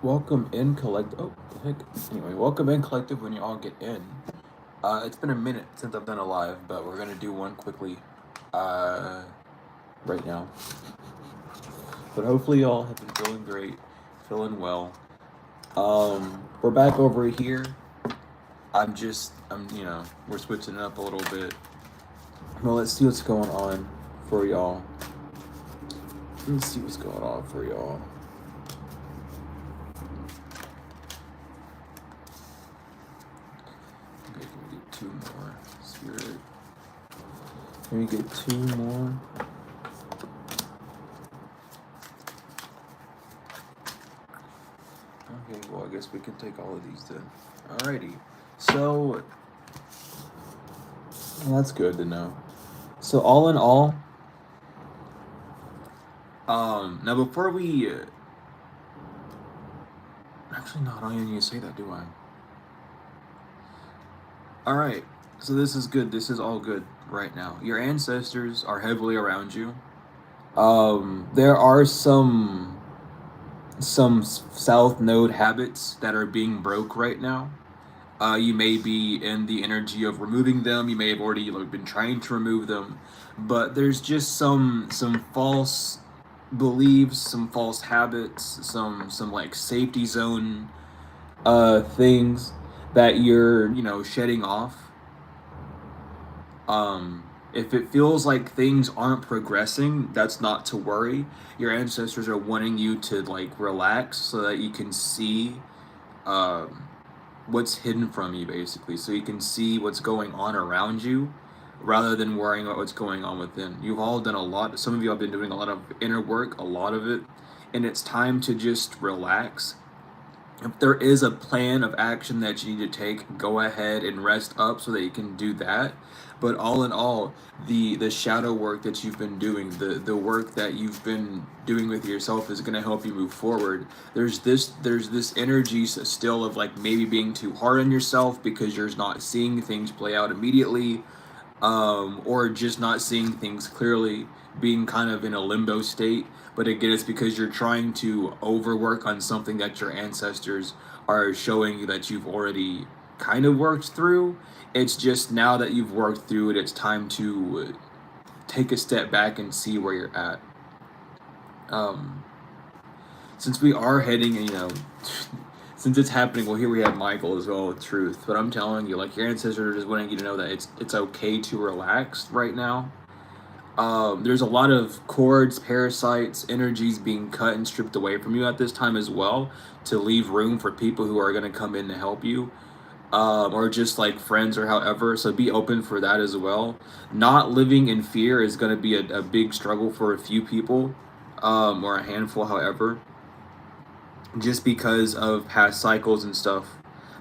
Welcome in collective. Oh, the heck. Anyway, welcome in collective when you all get in. It's been a minute since I've done a live, but we're gonna do one quickly, uh, right now. But hopefully y'all have been feeling great, feeling well. We're back over here. We're switching it up a little bit. Well, let's see what's going on for y'all. Let's see what's going on for y'all. Okay, can we get two more? Spirit. Can we get two more? Okay, well, I guess we can take all of these then. Alrighty. So, that's good to know. So, all in all, now before we. Actually, no, I don't even need to say that, do I? Alright, so this is good. This is all good right now. Your ancestors are heavily around you. There are some south node habits that are being broke right now. You may be in the energy of removing them. You may have already been trying to remove them, but there's just some false beliefs, some false habits, some like safety zone things that you're shedding off. If it feels like things aren't progressing, that's not to worry. Your ancestors are wanting you to like relax so that you can see um, what's hidden from you, basically, so you can see what's going on around you rather than worrying about what's going on within. You've all done a lot. Some of you have been doing a lot of inner work, a lot of it, and it's time to just relax. If there is a plan of action that you need to take, go ahead and rest up so that you can do that. But all in all, the shadow work that you've been doing, the work that you've been doing with yourself is going to help you move forward. There's this energy still of like maybe being too hard on yourself because you're not seeing things play out immediately, or just not seeing things clearly, being kind of in a limbo state. But again, it's because you're trying to overwork on something that your ancestors are showing you that you've already kind of worked through. It's just now that you've worked through it, it's time to take a step back and see where you're at. Um, since we are heading, since it's happening, well, here we have Michael as well with truth. But I'm telling you, like, your ancestors are just wanting you to know that it's okay to relax right now. There's a lot of cords, parasites, energies being cut and stripped away from you at this time as well, to leave room for people who are going to come in to help you, or just like friends or however. So be open for that as well. Not living in fear is going to be a big struggle for a few people, or a handful, however, just because of past cycles and stuff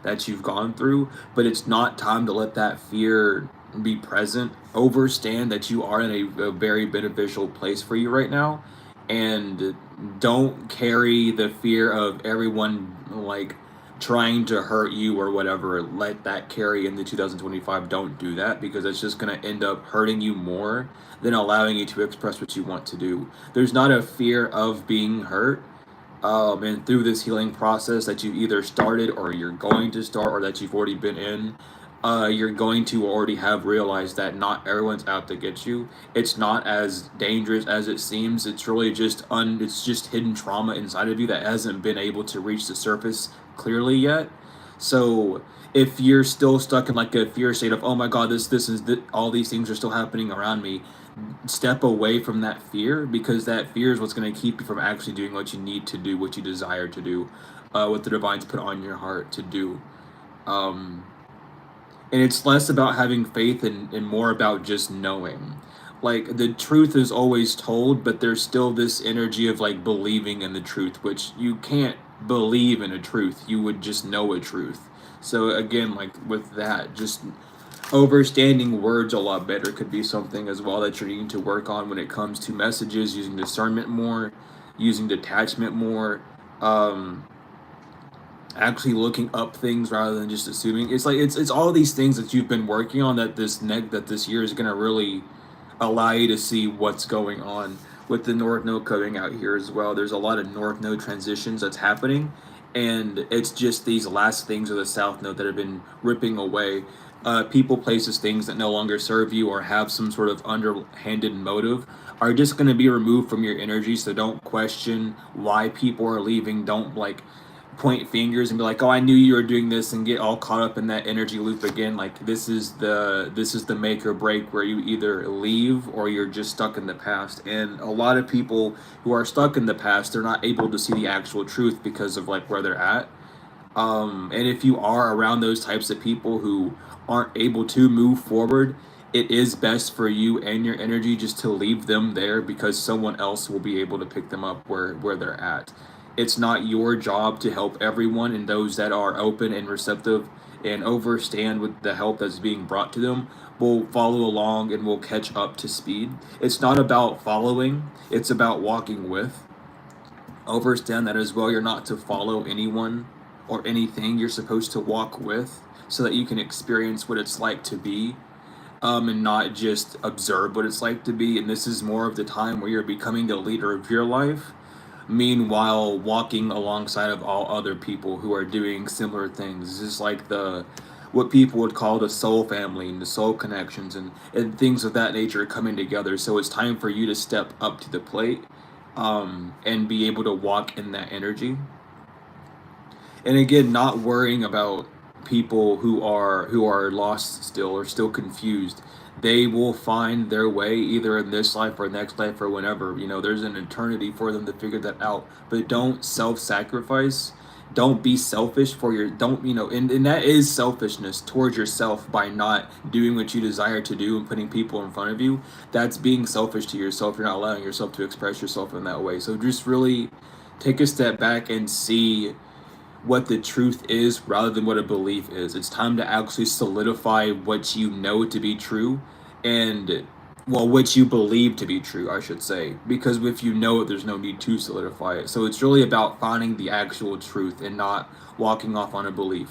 that you've gone through. But it's not time to let that fear be present. Overstand that you are in a very beneficial place for you right now, and don't carry the fear of everyone like trying to hurt you or whatever. Let that carry into 2025. Don't do that, because it's just going to end up hurting you more than allowing you to express what you want to do. There's not a fear of being hurt, and through this healing process that you either started or you're going to start or that you've already been in, you're going to already have realized that not everyone's out to get you. It's not as dangerous as it seems. It's really it's just hidden trauma inside of you that hasn't been able to reach the surface clearly yet. So if you're still stuck in like a fear state of, oh my god, all these things are still happening around me, step away from that fear, because that fear is what's going to keep you from actually doing what you need to do, what you desire to do, what the divine's put on your heart to do. Um, and it's less about having faith and more about just knowing. Like, the truth is always told, but there's still this energy of like believing in the truth, which you can't believe in a truth, you would just know a truth. So again, like with that, just overstanding words a lot better could be something as well that you're needing to work on when it comes to messages, using discernment more, using detachment more, um, actually looking up things rather than just assuming. It's like it's all these things that you've been working on that this year is gonna really allow you to see what's going on with the North Node coming out here as well. There's a lot of North Node transitions that's happening, and it's just these last things of the South Node that have been ripping away people, places, things that no longer serve you or have some sort of underhanded motive are just going to be removed from your energy. So don't question why people are leaving. Don't like point fingers and be like, oh, I knew you were doing this, and get all caught up in that energy loop again. Like this is the make or break, where you either leave or you're just stuck in the past. And a lot of people who are stuck in the past, they're not able to see the actual truth because of like where they're at. And if you are around those types of people who aren't able to move forward, it is best for you and your energy just to leave them there, because someone else will be able to pick them up where they're at. It's not your job to help everyone, and those that are open and receptive and overstand with the help that's being brought to them will follow along and will catch up to speed. It's not about following, it's about walking with. Overstand that as well. You're not to follow anyone or anything. You're supposed to walk with, so that you can experience what it's like to be, and not just observe what it's like to be. And this is more of the time where you're becoming the leader of your life, meanwhile walking alongside of all other people who are doing similar things. This is like the what people would call the soul family and the soul connections, and things of that nature coming together. So it's time for you to step up to the plate, and be able to walk in that energy. And again, not worrying about people who are lost still, or still confused. They will find their way either in this life or next life or whenever. There's an eternity for them to figure that out. But don't self-sacrifice. Don't be selfish for your don't and that is selfishness towards yourself, by not doing what you desire to do and putting people in front of you. That's being selfish to yourself. You're not allowing yourself to express yourself in that way. So just really take a step back and see what the truth is rather than what a belief is. It's time to actually solidify what you know to be true, and well, what you believe to be true, I should say, because if you know it, there's no need to solidify it. So it's really about finding the actual truth and not walking off on a belief.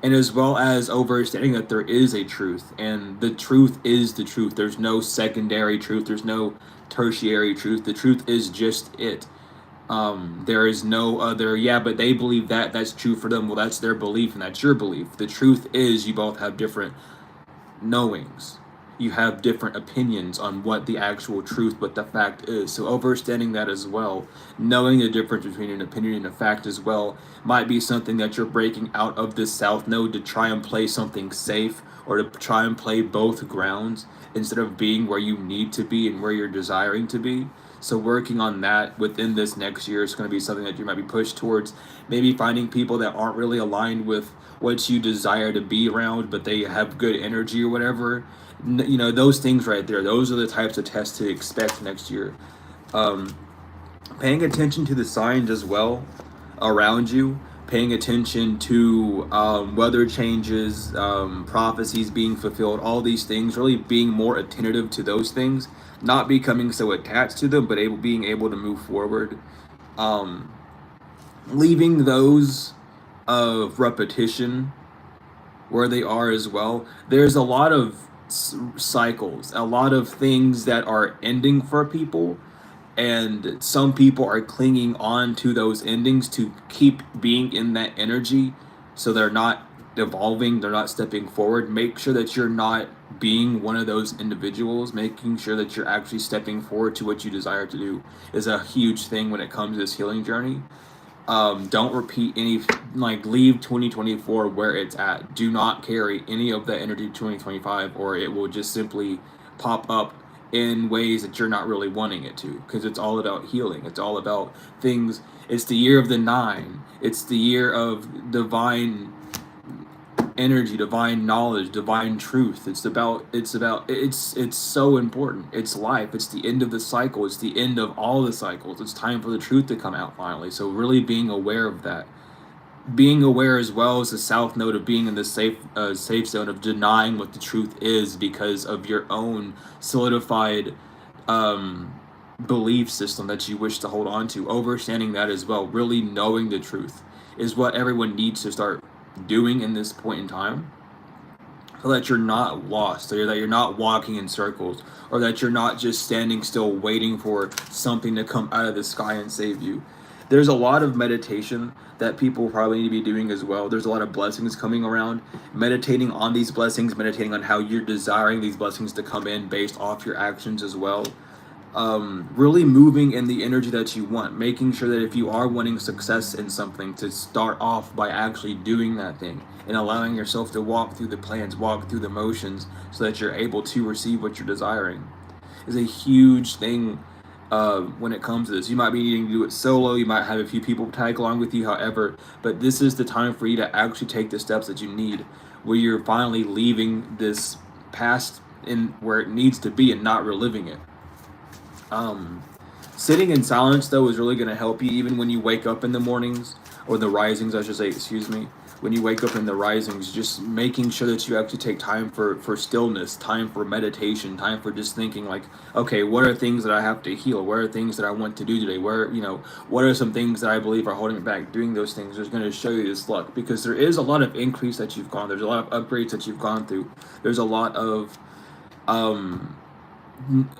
And as well as understanding that there is a truth, and the truth is the truth. There's no secondary truth, there's no tertiary truth. The truth is just it. There is no other, yeah, but they believe that's true for them. Well, that's their belief and that's your belief. The truth is you both have different knowings. You have different opinions on what the actual truth, what the fact is. So understanding that as well, knowing the difference between an opinion and a fact as well, might be something that you're breaking out of this South Node to try and play something safe, or to try and play both grounds instead of being where you need to be and where you're desiring to be. So working on that within this next year is going to be something that you might be pushed towards. Maybe finding people that aren't really aligned with what you desire to be around, but they have good energy or whatever. Those things right there, those are the types of tests to expect next year. Paying attention to the signs as well around you, paying attention to weather changes, prophecies being fulfilled, all these things, really being more attentive to those things, not becoming so attached to them, but being able to move forward. Leaving those of repetition where they are as well. There's a lot of cycles, a lot of things that are ending for people, and some people are clinging on to those endings to keep being in that energy, so they're not evolving, they're not stepping forward. Make sure that you're not being one of those individuals. Making sure that you're actually stepping forward to what you desire to do is a huge thing when it comes to this healing journey. Don't repeat any, leave 2024 where it's at. Do not carry any of that energy to 2025, or it will just simply pop up in ways that you're not really wanting it to, because it's all about healing. It's all about things. It's the year of the 9. It's the year of divine energy, divine knowledge, divine truth. It's so important. It's life. It's the end of the cycle. It's the end of all the cycles. It's time for the truth to come out finally. So really being aware of that. Being aware as well as the South Node of being in the safe zone of denying what the truth is because of your own solidified belief system that you wish to hold on to. Understanding that as well, really knowing the truth is what everyone needs to start doing in this point in time, so that you're not lost, so that you're not walking in circles, or that you're not just standing still waiting for something to come out of the sky and save you. There's a lot of meditation that people probably need to be doing as well. There's a lot of blessings coming around. Meditating on these blessings, meditating on how you're desiring these blessings to come in based off your actions as well. Really moving in the energy that you want, making sure that if you are wanting success in something, to start off by actually doing that thing and allowing yourself to walk through the plans, walk through the motions, so that you're able to receive what you're desiring, is a huge thing. When it comes to this, you might be needing to do it solo, you might have a few people tag along with you, however, but this is the time for you to actually take the steps that you need, where you're finally leaving this past in where it needs to be and not reliving it. Sitting in silence, though, is really going to help you even when you wake up in the mornings, or the risings, I should say, excuse me. When you wake up in the risings, just making sure that you actually take time for stillness, time for meditation, time for just thinking like, okay, what are things that I have to heal? What are things that I want to do today? What are some things that I believe are holding me back? Doing those things is going to show you this luck, because there is a lot of increase that you've gone. There's a lot of upgrades that you've gone through. There's a lot of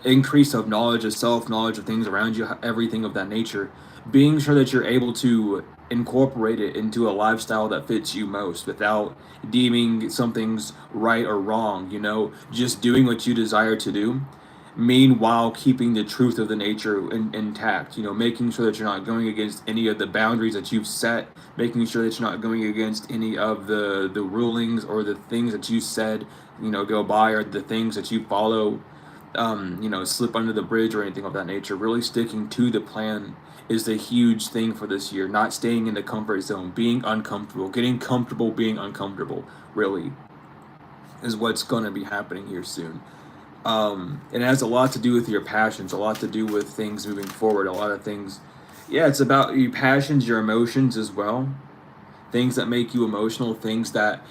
increase of knowledge of self, knowledge of things around you, everything of that nature. Being sure that you're able to incorporate it into a lifestyle that fits you most without deeming something's right or wrong, just doing what you desire to do, meanwhile keeping the truth of the nature intact, making sure that you're not going against any of the boundaries that you've set, making sure that you're not going against any of the rulings or the things that you said, go by, or the things that you follow, slip under the bridge or anything of that nature. Really sticking to the plan is the huge thing for this year. Not staying in the comfort zone, being uncomfortable, getting comfortable being uncomfortable, really, is what's going to be happening here soon. It has a lot to do with your passions, a lot to do with things moving forward, a lot of things. Yeah, it's about your passions, your emotions as well. Things that make you emotional, things that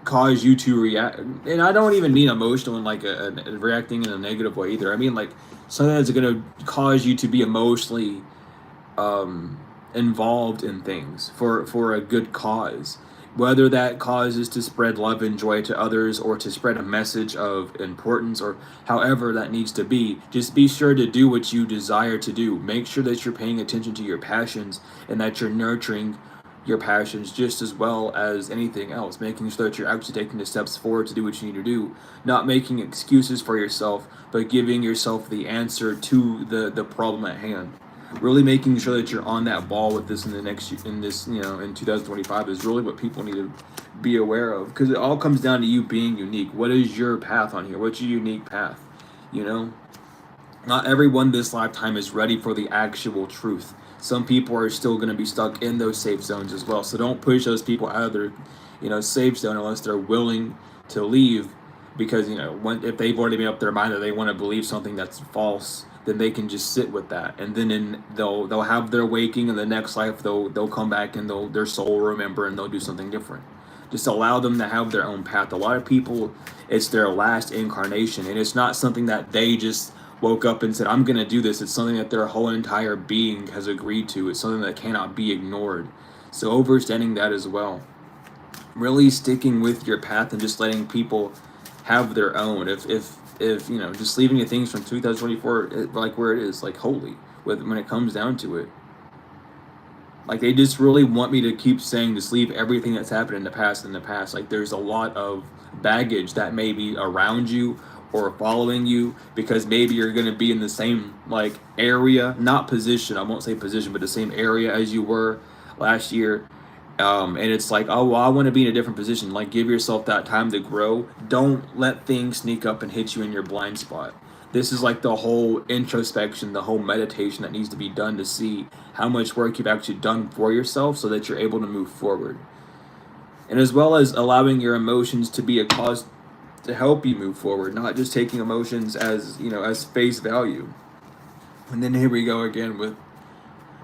cause you to react. And I don't even mean emotional in like a reacting in a negative way either. I mean like something that's going to cause you to be emotionally involved in things for a good cause, whether that cause is to spread love and joy to others, or to spread a message of importance, or however that needs to be. Just be sure to do what you desire to do. Make sure that you're paying attention to your passions, and that you're nurturing your passions just as well as anything else, making sure that you're actually taking the steps forward to do what you need to do, not making excuses for yourself, but giving yourself the answer to the problem at hand. Really making sure that you're on that ball with this in 2025 is really what people need to be aware of, because it all comes down to you being unique. What is your path on here? What's your unique path? Not everyone this lifetime is ready for the actual truth. Some people are still going to be stuck in those safe zones as well. So don't push those people out of their, safe zone unless they're willing to leave. Because, if they've already made up their mind that they want to believe something that's false, then they can just sit with that. And then they'll have their waking, in the next life they'll come back and their soul will remember, and they'll do something different. Just allow them to have their own path. A lot of people, it's their last incarnation, and it's not something that they just woke up and said, I'm going to do this. It's something that their whole entire being has agreed to. It's something that cannot be ignored. So understanding that as well. Really sticking with your path and just letting people have their own. If just leaving the things from 2024 like where it is, like holy, when it comes down to it. Like they just really want me to keep saying, just leave everything that's happened in the past in the past. Like there's a lot of baggage that may be around you or following you, because maybe you're going to be in the same area, not position, I won't say position, but the same area as you were last year. And it's like, oh, well, I want to be in a different position. Like, give yourself that time to grow. Don't let things sneak up and hit you in your blind spot. This is like the whole introspection, the whole meditation that needs to be done to see how much work you've actually done for yourself, so that you're able to move forward. And as well as allowing your emotions to be a cause to help you move forward, not just taking emotions as as face value. And then here we go again with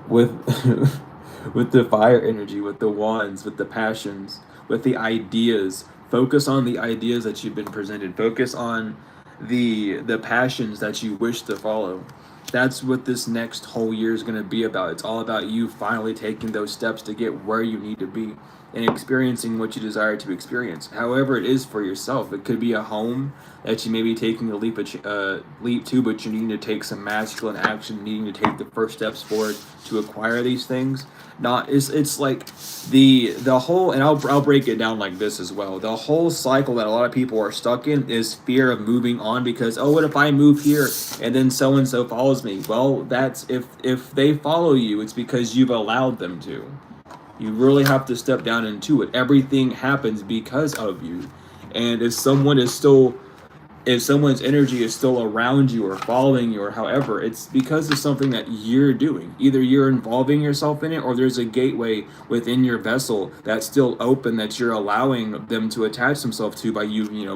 with the fire energy, with the wands, with the passions, with the ideas. Focus on the ideas that you've been presented. Focus on the passions that you wish to follow. That's what this next whole year is going to be about. It's all about you finally taking those steps to get where you need to be and experiencing what you desire to experience. However, it is for yourself. It could be a home that you may be taking a leap to, but you need to take some masculine action, needing to take the first steps forward to acquire these things. Not it's like the whole, and I'll break it down like this as well. The whole cycle that a lot of people are stuck in is fear of moving on, because, oh, what if I move here and then so and so follows me? Well, that's if they follow you, it's because you've allowed them to. You really have to step down into it. Everything happens because of you. And if someone's energy is still around you or following you or however, it's because of something that you're doing. Either you're involving yourself in it, or there's a gateway within your vessel that's still open that you're allowing them to attach themselves to by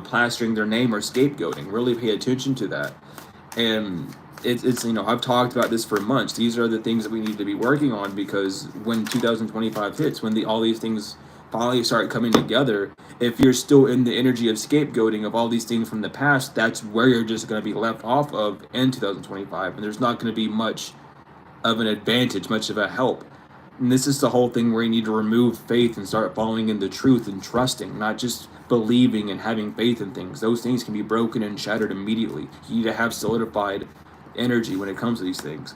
plastering their name or scapegoating. Really pay attention to that. And it's I've talked about this for months. These are the things that we need to be working on, because when 2025 hits, when all these things finally start coming together, if you're still in the energy of scapegoating of all these things from the past, that's where you're just going to be left off of in 2025, and there's not going to be much of an advantage, much of a help. And this is the whole thing where you need to remove faith and start following in the truth and trusting, not just believing and having faith in things. Those things can be broken and shattered immediately. You need to have solidified energy when it comes to these things.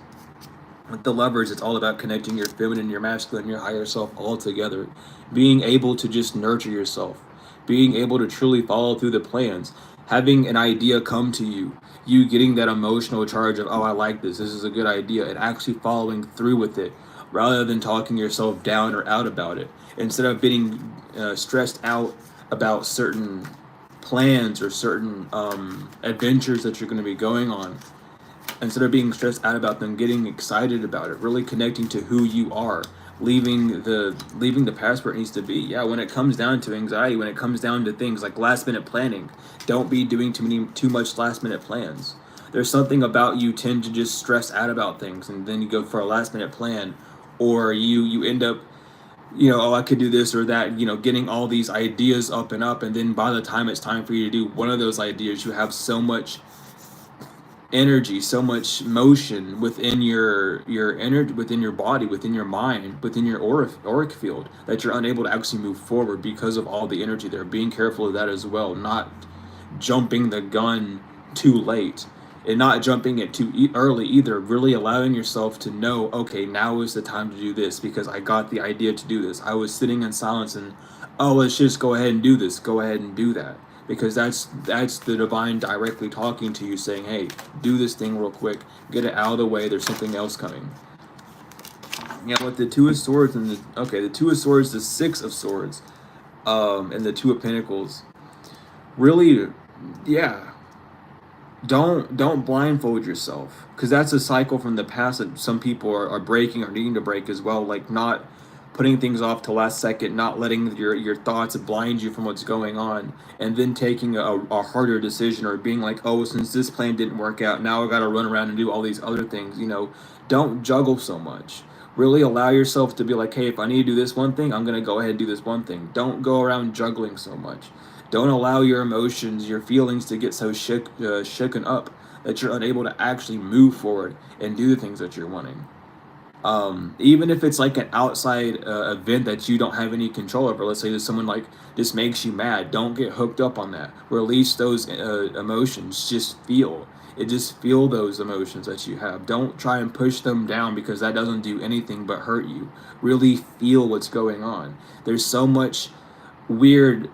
With the lovers, it's all about connecting your feminine, your masculine, your higher self all together. Being able to just nurture yourself. Being able to truly follow through the plans. Having an idea come to you. You getting that emotional charge of, oh, I like this. This is a good idea. And actually following through with it, rather than talking yourself down or out about it. Instead of being stressed out about certain plans or certain adventures that you're going to be going on. Instead of being stressed out about them, getting excited about it, really connecting to who you are, leaving the past where it needs to be. Yeah, when it comes down to anxiety, when it comes down to things like last minute planning, don't be doing too much last minute plans. There's something about you tend to just stress out about things, and then you go for a last minute plan, or you end up, oh, I could do this or that, getting all these ideas up, and then by the time it's time for you to do one of those ideas, you have so much energy, so much motion within your energy, within your body, within your mind, within your auric field, that you're unable to actually move forward because of all the energy there. Being careful of that as well, not jumping the gun too late and not jumping it too early either. Really allowing yourself to know, okay, now is the time to do this because I got the idea to do this. I was sitting in silence and, oh, let's just go ahead and do this. Go ahead and do that. Because that's the divine directly talking to you, saying, hey, do this thing real quick, get it out of the way, there's something else coming. Yeah, with the Two of Swords and the Two of Swords, the Six of Swords, and the Two of Pentacles, really, yeah, don't blindfold yourself, because that's a cycle from the past that some people are breaking or needing to break as well, like not putting things off to last second, not letting your thoughts blind you from what's going on, and then taking a harder decision, or being like, oh, since this plan didn't work out, now I got to run around and do all these other things. Don't juggle so much. Really allow yourself to be like, hey, if I need to do this one thing, I'm going to go ahead and do this one thing. Don't go around juggling so much. Don't allow your emotions, your feelings to get so shaken up that you're unable to actually move forward and do the things that you're wanting. Even if it's like an outside event that you don't have any control over. Let's say that someone like just makes you mad. Don't get hooked up on that. Release those emotions. Just feel those emotions that you have. Don't try and push them down, because that doesn't do anything but hurt you. Really feel what's going on. There's so much weird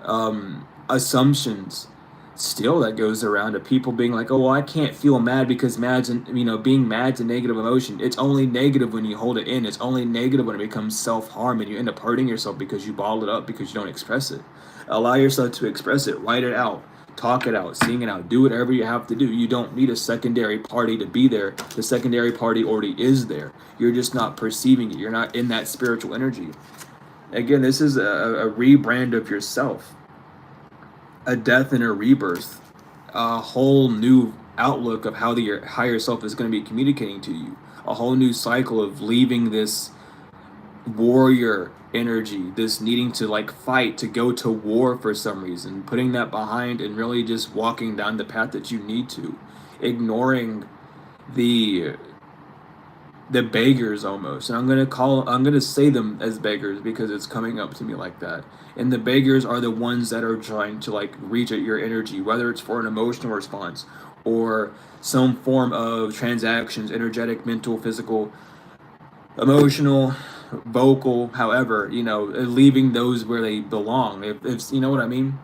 assumptions still that goes around of people being like, oh, well, I can't feel mad because being mad's a negative emotion. It's only negative when you hold it in. It's only negative when it becomes self-harm and you end up hurting yourself because you bottle it up, because you don't express it. Allow yourself to express it. Write it out. Talk it out. Sing it out. Do whatever you have to do. You don't need a secondary party to be there. The secondary party already is there. You're just not perceiving it. You're not in that spiritual energy. Again, this is a rebrand of yourself. A death and a rebirth, a whole new outlook of how your higher self is going to be communicating to you, a whole new cycle of leaving this warrior energy, this needing to like fight, to go to war for some reason, putting that behind and really just walking down the path that you need to, ignoring the the beggars almost. And I'm gonna say them as beggars because it's coming up to me like that. And the beggars are the ones that are trying to like reach at your energy, whether it's for an emotional response or some form of transactions, energetic, mental, physical, emotional, vocal, however, leaving those where they belong. If you know what I mean?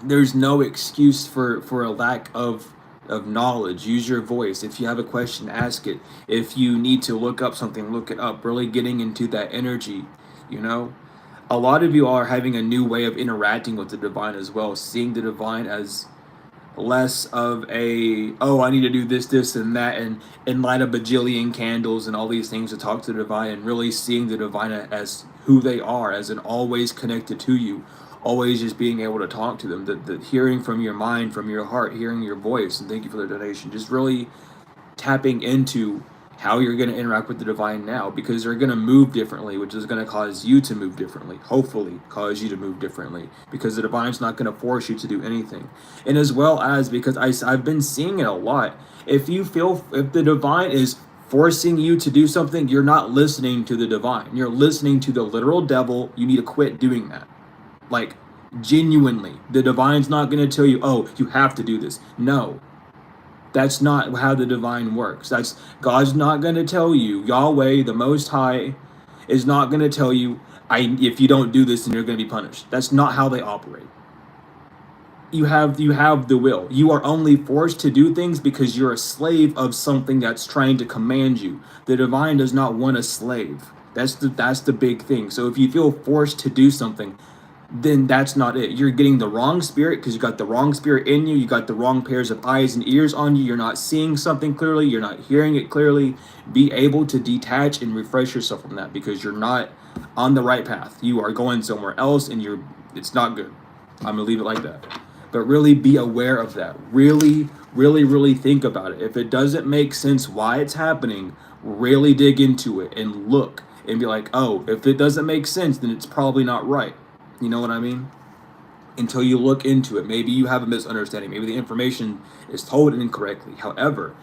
There's no excuse for a lack of knowledge. Use your voice. If you have a question, ask it. If you need to look up something, look it up. Really getting into that energy, you know. A lot of you are having a new way of interacting with the divine as well, seeing the divine as less of a, oh, I need to do this and that, and light a bajillion candles and all these things to talk to the divine, and really seeing the divine as who they are, as an always connected to you, always just being able to talk to them, the hearing from your mind, from your heart, hearing your voice. And thank you for the donation. Just really tapping into how you're going to interact with the divine now, because they're going to move differently, which is going to cause you to move differently, hopefully cause you to move differently, because the divine's not going to force you to do anything. And as well as, because I've been seeing it a lot, if the divine is forcing you to do something, you're not listening to the divine, you're listening to the literal devil. You need to quit doing that. Like, genuinely, the divine's not going to tell you, oh, you have to do this. No, that's not how the divine works. That's God's not going to tell you. Yahweh, the Most High, is not going to tell you, if you don't do this, then you're going to be punished. That's not how they operate. You have the will. You are only forced to do things because you're a slave of something that's trying to command you. The divine does not want a slave. That's the big thing. So if you feel forced to do something, then that's not it. You're getting the wrong spirit, because you got the wrong spirit in you. You got the wrong pairs of eyes and ears on you. You're not seeing something clearly. You're not hearing it clearly. Be able to detach and refresh yourself from that, because you're not on the right path. You are going somewhere else, and it's not good. I'm gonna leave it like that. But really be aware of that. Really, really, really think about it. If it doesn't make sense why it's happening, really dig into it and look and be like, oh, if it doesn't make sense, then it's probably not right. You know what I mean? Until you look into it. Maybe you have a misunderstanding. Maybe the information is told incorrectly. However,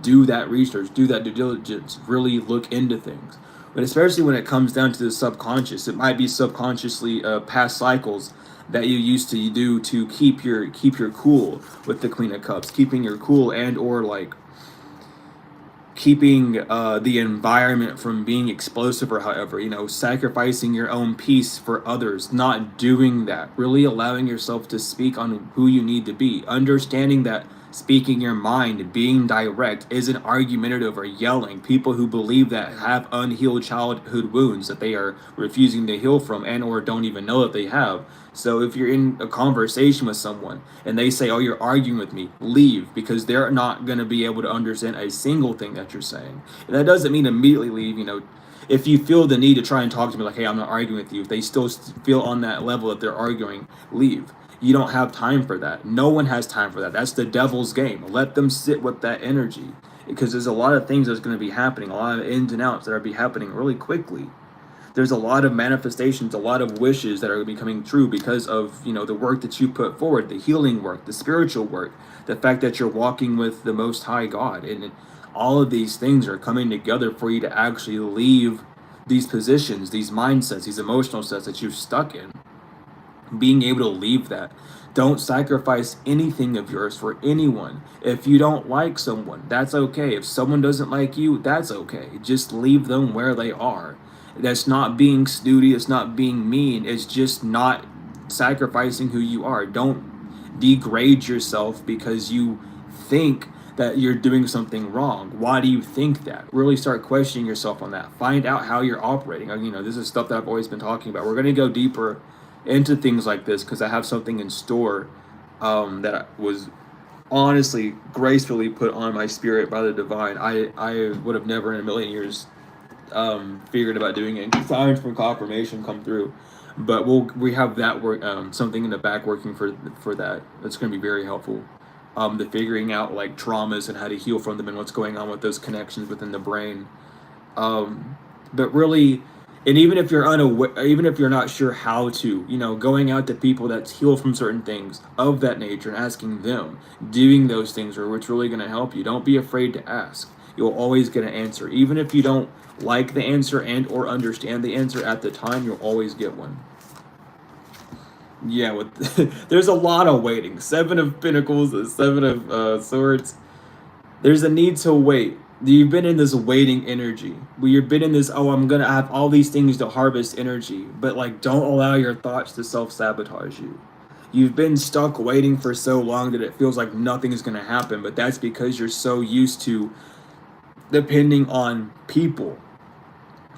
do that research, do that due diligence, really look into things. But especially when it comes down to the subconscious, it might be subconsciously past cycles that you used to do to keep your cool with the Queen of Cups, keeping your cool, and or like keeping the environment from being explosive, or however, sacrificing your own peace for others, not doing that, really allowing yourself to speak on who you need to be, understanding that speaking your mind, being direct, isn't argumentative or yelling. People who believe that have unhealed childhood wounds that they are refusing to heal from, and or don't even know that they have. So if you're in a conversation with someone and they say, oh, you're arguing with me, leave, because they're not going to be able to understand a single thing that you're saying. And that doesn't mean immediately leave. If you feel the need to try and talk to me like, hey, I'm not arguing with you, if they still feel on that level that they're arguing, leave. You don't have time for that. No one has time for that. That's the devil's game. Let them sit with that energy, because there's a lot of things that's going to be happening, a lot of ins and outs that are be happening really quickly. There's a lot of manifestations, a lot of wishes that are becoming true because of, the work that you put forward, the healing work, the spiritual work, the fact that you're walking with the Most High God. And all of these things are coming together for you to actually leave these positions, these mindsets, these emotional sets that you're stuck in. Being able to leave that. Don't sacrifice anything of yours for anyone. If you don't like someone, that's okay. If someone doesn't like you, that's okay. Just leave them where they are. That's not being snooty. It's not being mean. It's just not sacrificing who you are. Don't degrade yourself because you think that you're doing something wrong. Why do you think that? Really start questioning yourself on that. Find out how you're operating. This is stuff that I've always been talking about. We're going to go deeper into things like this because I have something in store that was honestly gracefully put on my spirit by the divine. I would have never in a million years figured about doing it. Signs from confirmation come through, but we have that work, something in the back working for that. That's going to be very helpful. The figuring out like traumas and how to heal from them and what's going on with those connections within the brain. But really, and even if you're unaware, even if you're not sure how to, going out to people that's healed from certain things of that nature and asking them, doing those things are what's really going to help you. Don't be afraid to ask. you'll always get an answer. Even if you don't like the answer and or understand the answer at the time, you'll always get one. Yeah, with there's a lot of waiting. Seven of Pentacles, Seven of Swords. There's a need to wait. You've been in this waiting energy. Where you've been in this, oh, I'm gonna have all these things to harvest energy, but like, don't allow your thoughts to self-sabotage you. You've been stuck waiting for so long that it feels like nothing is gonna happen, but that's because you're so used to depending on people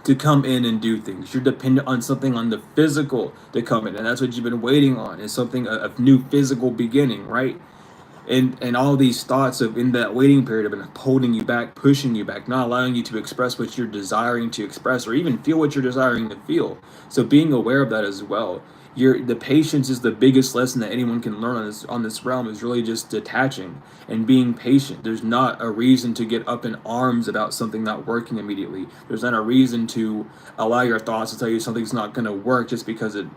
to come in and do things. You're dependent on something on the physical to come in, and that's what you've been waiting on, is something, a new physical beginning, right? And all these thoughts of in that waiting period have been holding you back, pushing you back, not allowing you to express what you're desiring to express or even feel what you're desiring to feel. So being aware of that as well. The patience is the biggest lesson that anyone can learn on this realm, is really just detaching and being patient. There's not a reason to get up in arms about something not working immediately. There's not a reason to allow your thoughts to tell you something's not going to work just because it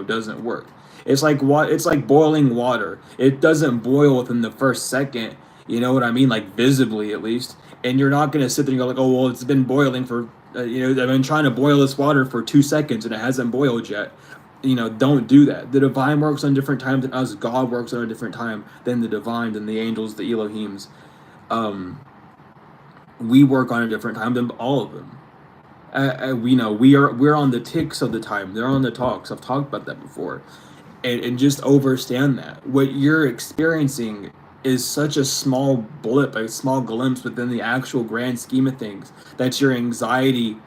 doesn't work. It's like what it's like boiling water. It doesn't boil within the first second. You know what I mean? Like visibly, at least. And you're not gonna sit there and go like, oh well, it's been boiling for I've been trying to boil this water for 2 seconds and it hasn't boiled yet. Don't do that. The divine works on different times than us. God works on a different time than the divine, than the angels, the Elohims. We work on a different time than all of them. We're on the ticks of the time. They're on the talks. I've talked about that before. And just understand that what you're experiencing is such a small blip, a small glimpse within the actual grand scheme of things, that your anxiety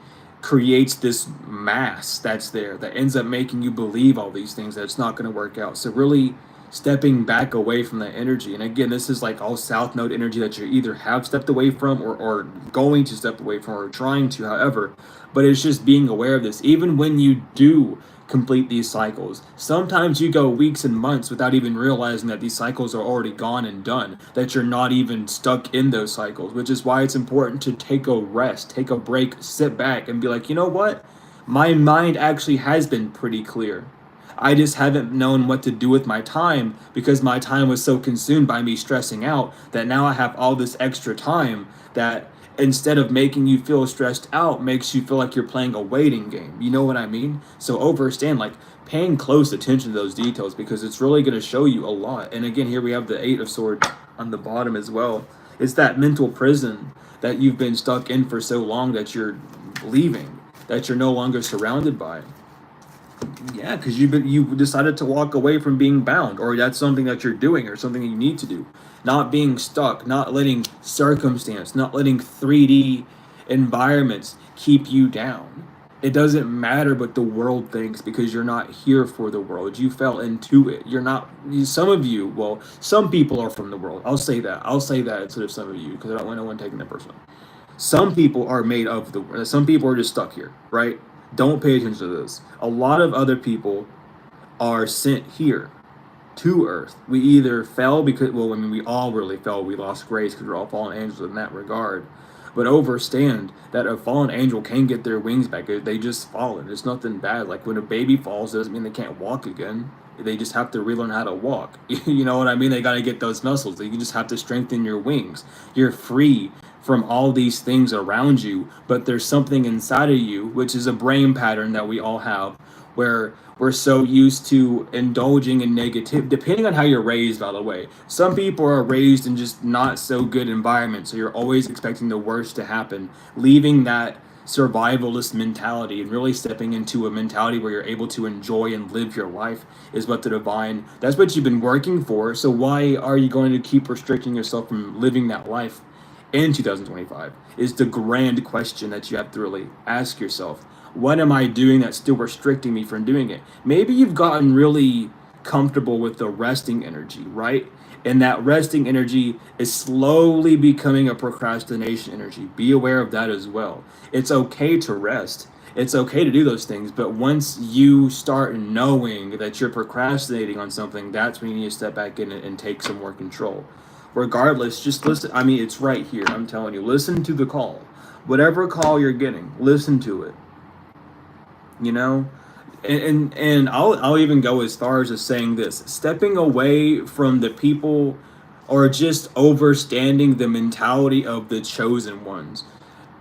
creates this mass that's there that ends up making you believe all these things that it's not going to work out. So really stepping back away from that energy. And again, this is like all South Node energy that you either have stepped away from or going to step away from or trying to, however. But it's just being aware of this. Even when you do complete these cycles, sometimes you go weeks and months without even realizing that these cycles are already gone and done, that you're not even stuck in those cycles, which is why it's important to take a rest, take a break, sit back and be like, you know what? My mind actually has been pretty clear. I just haven't known what to do with my time because my time was so consumed by me stressing out that now I have all this extra time that instead of making you feel stressed out makes you feel like you're playing a waiting game. You know what I mean? So understand, like, paying close attention to those details because it's really going to show you a lot. And again, here we have the Eight of Swords on the bottom as well. It's that mental prison that you've been stuck in for so long that you're leaving, that you're no longer surrounded by. Yeah, because you decided to walk away from being bound, or that's something that you're doing, or something you need to do. Not being stuck, not letting circumstance, not letting 3D environments keep you down. It doesn't matter what the world thinks because you're not here for the world. You fell into it. You're not. Some of you, well, some people are from the world. I'll say that. I'll say that instead of some of you because I don't want no one taking it personal. Some people are made of the. Some people are just stuck here, right? Don't pay attention to this. A lot of other people are sent here to Earth. We either fell because, well, I mean, we all really fell. We lost grace because we're all fallen angels in that regard. But understand that a fallen angel can get their wings back. They just fallen. It's nothing bad. Like when a baby falls, it doesn't mean they can't walk again. They just have to relearn how to walk. You know what I mean? They got to get those muscles. You just have to strengthen your wings. You're free from all these things around you, but there's something inside of you, which is a brain pattern that we all have, where we're so used to indulging in negative, depending on how you're raised, by the way. Some people are raised in just not so good environments, so you're always expecting the worst to happen, leaving that survivalist mentality and really stepping into a mentality where you're able to enjoy and live your life is what the divine, that's what you've been working for. So why are you going to keep restricting yourself from living that life in 2025 is the grand question that you have to really ask yourself. What am I doing that's still restricting me from doing it? Maybe you've gotten really comfortable with the resting energy, right? And that resting energy is slowly becoming a procrastination energy. Be aware of that as well. It's okay to rest. It's okay to do those things. But once you start knowing that you're procrastinating on something, that's when you need to step back in and take some more control. Regardless, just listen. I mean, it's right here. I'm telling you, listen to the call. Whatever call you're getting, listen to it. You know? And I'll even go as far as just saying this. Stepping away from the people or just overstanding the mentality of the chosen ones.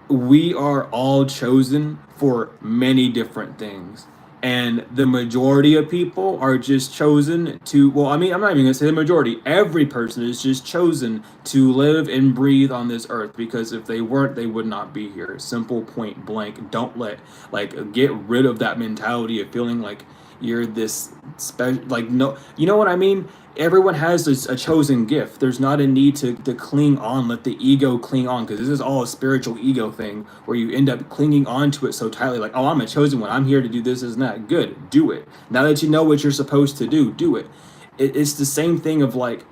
We are all chosen for many different things. And the majority of people are just chosen to, well, I mean, I'm not even gonna say the majority. Every person is just chosen to live and breathe on this earth, because if they weren't, they would not be here. Simple, point blank. Don't let, like, get rid of that mentality of feeling like you're this special, like, no, you know what I mean? Everyone has a chosen gift. There's not a need to cling on, let the ego cling on, because this is all a spiritual ego thing where you end up clinging on to it so tightly, like, oh, I'm a chosen one, I'm here to do this and that. Good, do it. Now that you know what you're supposed to do it. It's the same thing of like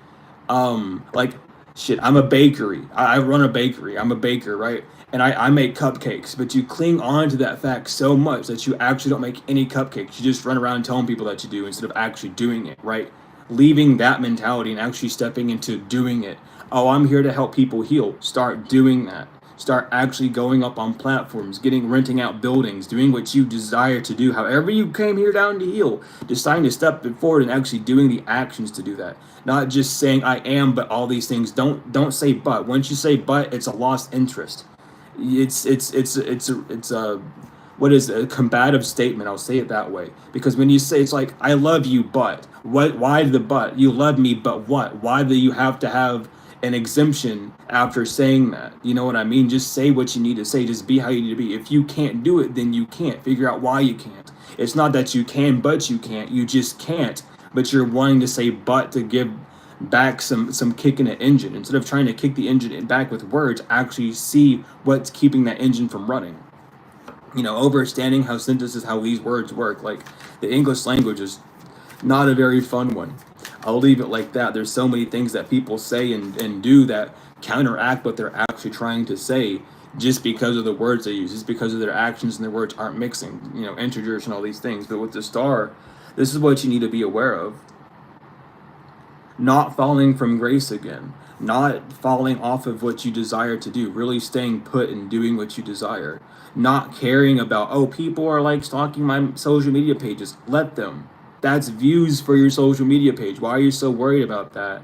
shit, I'm a bakery. I run a bakery. I'm a baker, right? And I make cupcakes, but you cling on to that fact so much that you actually don't make any cupcakes. You just run around telling people that you do instead of actually doing it, right? Leaving that mentality and actually stepping into doing it. Oh, I'm here to help people heal. Start doing that. Start actually going up on platforms, renting out buildings, doing what you desire to do. However you came here down to heal, deciding to step forward and actually doing the actions to do that. Not just saying I am, but all these things. Don't say but. Once you say but, it's a lost interest. It's a what is it, a combative statement. I'll say it that way, because when you say, it's like, I love you, but what? Why the but? You love me, but what? Why do you have to have an exemption after saying that? You know what I mean? Just say what you need to say. Just be how you need to be. If you can't do it, then you can't. Figure out why you can't. It's not that you can, but you can't. You just can't. But you're wanting to say but to give back some kick in the engine. Instead of trying to kick the engine back with words, actually see what's keeping that engine from running. You know, understanding how synthesis, how these words work. Like, the English language is not a very fun one. I'll leave it like that. There's so many things that people say and do that counteract what they're actually trying to say, just because of the words they use, just because of their actions and their words aren't mixing, you know, integers and all these things. But with the star, this is what you need to be aware of. Not falling from grace again, not falling off of what you desire to do, really staying put and doing what you desire, not caring about, oh, people are like stalking my social media pages. Let them. That's views for your social media page. Why are you so worried about that?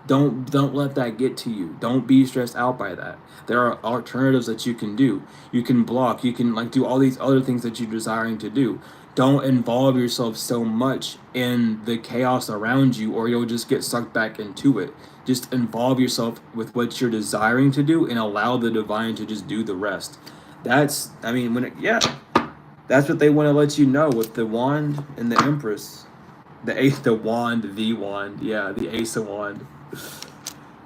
Don't let that get to you. Don't be stressed out by that. There are alternatives that you can do. You can block, you can like do all these other things that you're desiring to do. Don't involve yourself so much in the chaos around you, or you'll just get sucked back into it. Just involve yourself with what you're desiring to do and allow the divine to just do the rest. That's, I mean, that's what they want to let you know with the wand and the empress. The wand, yeah, the ace of wand.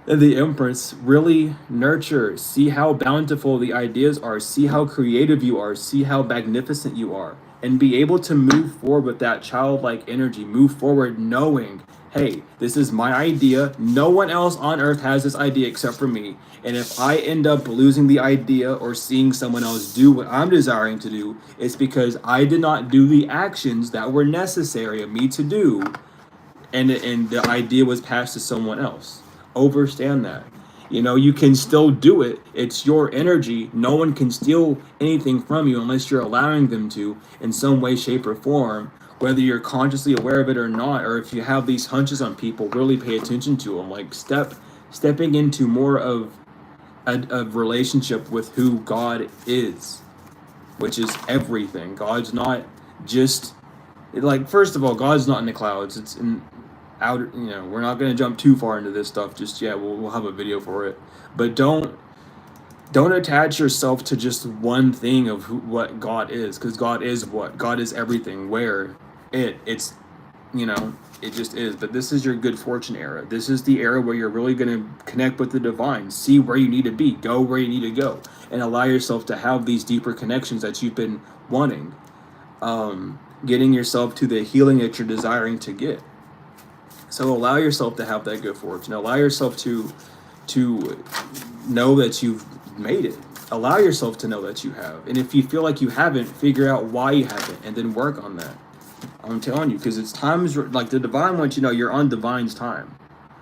And the empress. Really nurture, see how bountiful the ideas are, see how creative you are, see how magnificent you are, and be able to move forward with that childlike energy. Move forward knowing, hey, this is my idea. No one else on earth has this idea except for me. And if I end up losing the idea or seeing someone else do what I'm desiring to do, it's because I did not do the actions that were necessary of me to do. And the idea was passed to someone else. Understand that. You know, you can still do it. It's your energy. No one can steal anything from you unless you're allowing them to in some way, shape, or form. Whether you're consciously aware of it or not, or if you have these hunches on people, really pay attention to them. Like, stepping into more of a relationship with who God is, which is everything. God's not just, like, first of all, God's not in the clouds. It's in outer, you know, we're not going to jump too far into this stuff just yet. We'll have a video for it. But don't attach yourself to just one thing of what God is, because God is what? God is everything. Where it's, you know, it just is. But this is your good fortune era. This is the era where you're really going to connect with the divine, see where you need to be, go where you need to go, and allow yourself to have these deeper connections that you've been wanting. Getting yourself to the healing that you're desiring to get. So allow yourself to have that good fortune. Allow yourself to know that you've made it. Allow yourself to know that you have. And if you feel like you haven't, figure out why you haven't, and then work on that. I'm telling you, because it's times like the divine wants you to know you're on divine's time.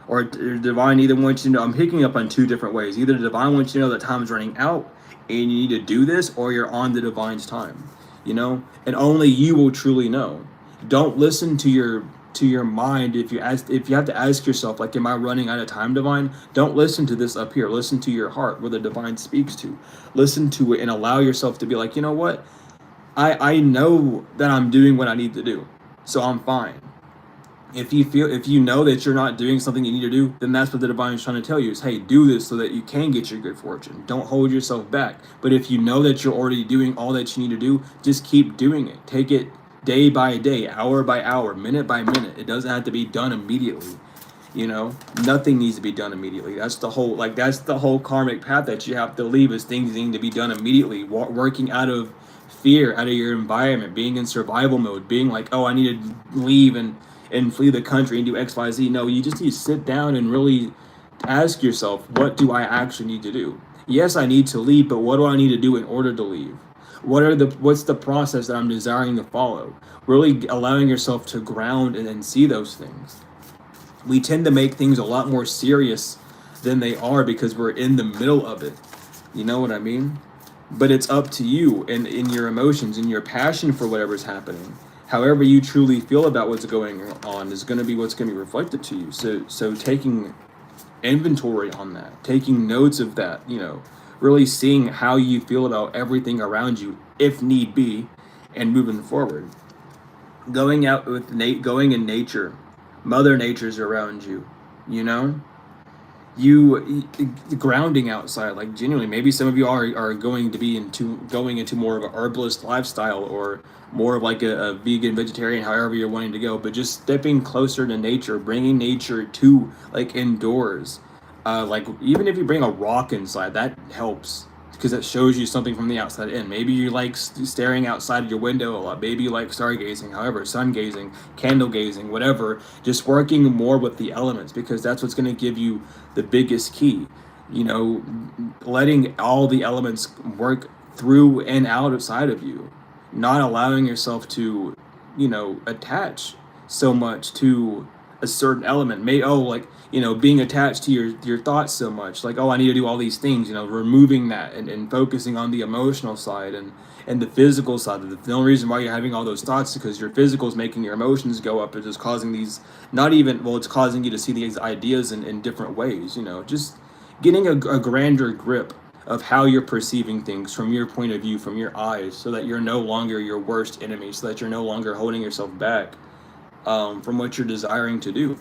Or divine either wants you to know, I'm picking up on two different ways. Either the divine wants you to know that time's running out and you need to do this, or you're on the divine's time. You know? And only you will truly know. Don't listen to your to your mind. If you have to ask yourself, like, am I running out of time, divine? Don't listen to this up here. Listen to your heart, where the divine speaks to. Listen to it and allow yourself to be like, you know what? I know that I'm doing what I need to do, so I'm fine. If you know that you're not doing something you need to do, then that's what the divine is trying to tell you, is, hey, do this so that you can get your good fortune. Don't hold yourself back. But if you know that you're already doing all that you need to do, just keep doing it. Take it day by day, hour by hour, minute by minute. It doesn't have to be done immediately. Nothing needs to be done immediately. That's the whole karmic path that you have to leave, is things need to be done immediately. Working out of fear, out of your environment, being in survival mode, being like, oh, I need to leave and flee the country and do XYZ. No, you just need to sit down and really ask yourself, what do I actually need to do? Yes, I need to leave, but what do I need to do in order to leave? What's the process that I'm desiring to follow? Really allowing yourself to ground and see those things. We tend to make things a lot more serious than they are because we're in the middle of it. You know what I mean? But it's up to you and in your emotions and your passion for whatever's happening. However you truly feel about what's going on is going to be what's going to be reflected to you. So taking inventory on that, taking notes of that, really seeing how you feel about everything around you, if need be, and moving forward. Going out with going in nature. Mother Nature's around you, you grounding outside, like genuinely. Maybe some of you are going to be going into more of a herbalist lifestyle, or more of like a vegan, vegetarian, however you're wanting to go, but just stepping closer to nature, bringing nature to like indoors. Like even if you bring a rock inside, that helps, because it shows you something from the outside in. Maybe you like staring outside your window a lot. Maybe you like stargazing, however, sun gazing, candle gazing, whatever. Just working more with the elements, because that's what's going to give you the biggest key. Letting all the elements work through and outside of you. Not allowing yourself to, attach so much to a certain element. Being attached to your thoughts so much, like, oh, I need to do all these things, removing that and focusing on the emotional side and the physical side. The only reason why you're having all those thoughts is because your physical is making your emotions go up. It's just causing these, it's causing you to see these ideas in different ways, just getting a grander grip of how you're perceiving things from your point of view, from your eyes, so that you're no longer your worst enemy, so that you're no longer holding yourself back from what you're desiring to do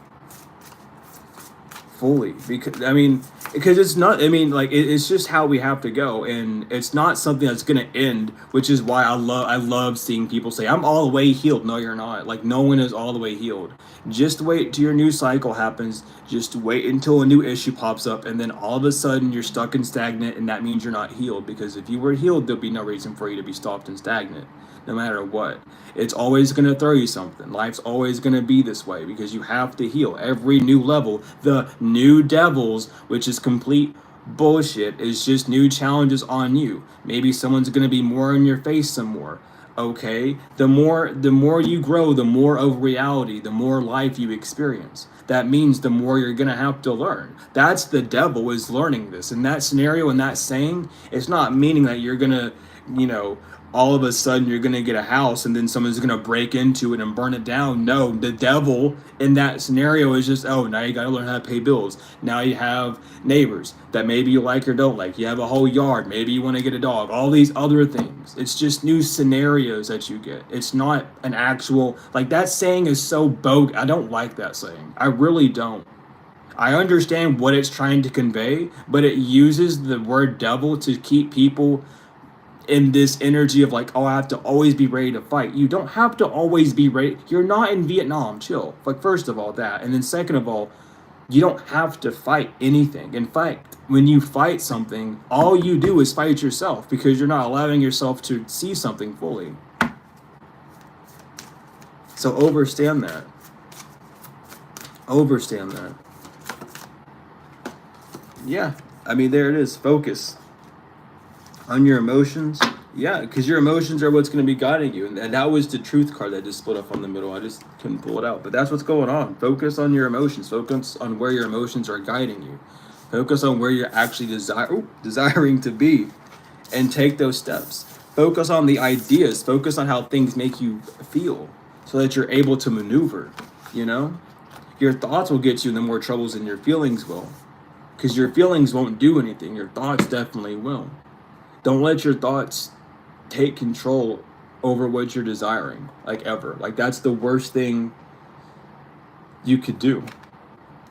fully. Because it's not, it's just how we have to go, and it's not something that's going to end, which is why I love seeing people say, I'm all the way healed. No, you're not. Like, no one is all the way healed. Just wait till your new cycle happens. Just wait until a new issue pops up, and then all of a sudden you're stuck and stagnant, and that means you're not healed. Because if you were healed, there'd be no reason for you to be stopped and stagnant, no matter what. It's always going to throw you something. Life's always going to be this way, because you have to heal. Every new level, the new devils, which is complete bullshit, is just new challenges on you. Maybe someone's going to be more in your face some more. Okay, the more you grow, the more of reality, the more life you experience. That means the more you're gonna have to learn. That's the devil, is learning this. In that scenario, in that saying, it's not meaning that you're gonna, all of a sudden you're gonna get a house and then someone's gonna break into it and burn it down. No, the devil in that scenario is just, oh, now you gotta learn how to pay bills. Now you have neighbors that maybe you like or don't like. You have a whole yard. Maybe you want to get a dog. All these other things. It's just new scenarios that you get. It's not an actual, like, that saying is so bogus. I don't like that saying. I really don't. I understand what it's trying to convey, but it uses the word devil to keep people in this energy of like, oh, I have to always be ready to fight. You don't have to always be ready. You're not in Vietnam. Chill. Like, first of all, that. And then second of all, you don't have to fight anything. In fact, when you fight something, all you do is fight yourself, because you're not allowing yourself to see something fully. So understand that. Understand that. Yeah. There it is. Focus on your emotions. Yeah, because your emotions are what's going to be guiding you. And that was the truth card that just split up on the middle. I just couldn't pull it out. But that's what's going on. Focus on your emotions. Focus on where your emotions are guiding you. Focus on where you're actually desiring to be. And take those steps. Focus on the ideas. Focus on how things make you feel, so that you're able to maneuver. you know? Your thoughts will get you in the more troubles than your feelings will. Because your feelings won't do anything. Your thoughts definitely will. Don't let your thoughts take control over what you're desiring, like ever. Like that's the worst thing you could do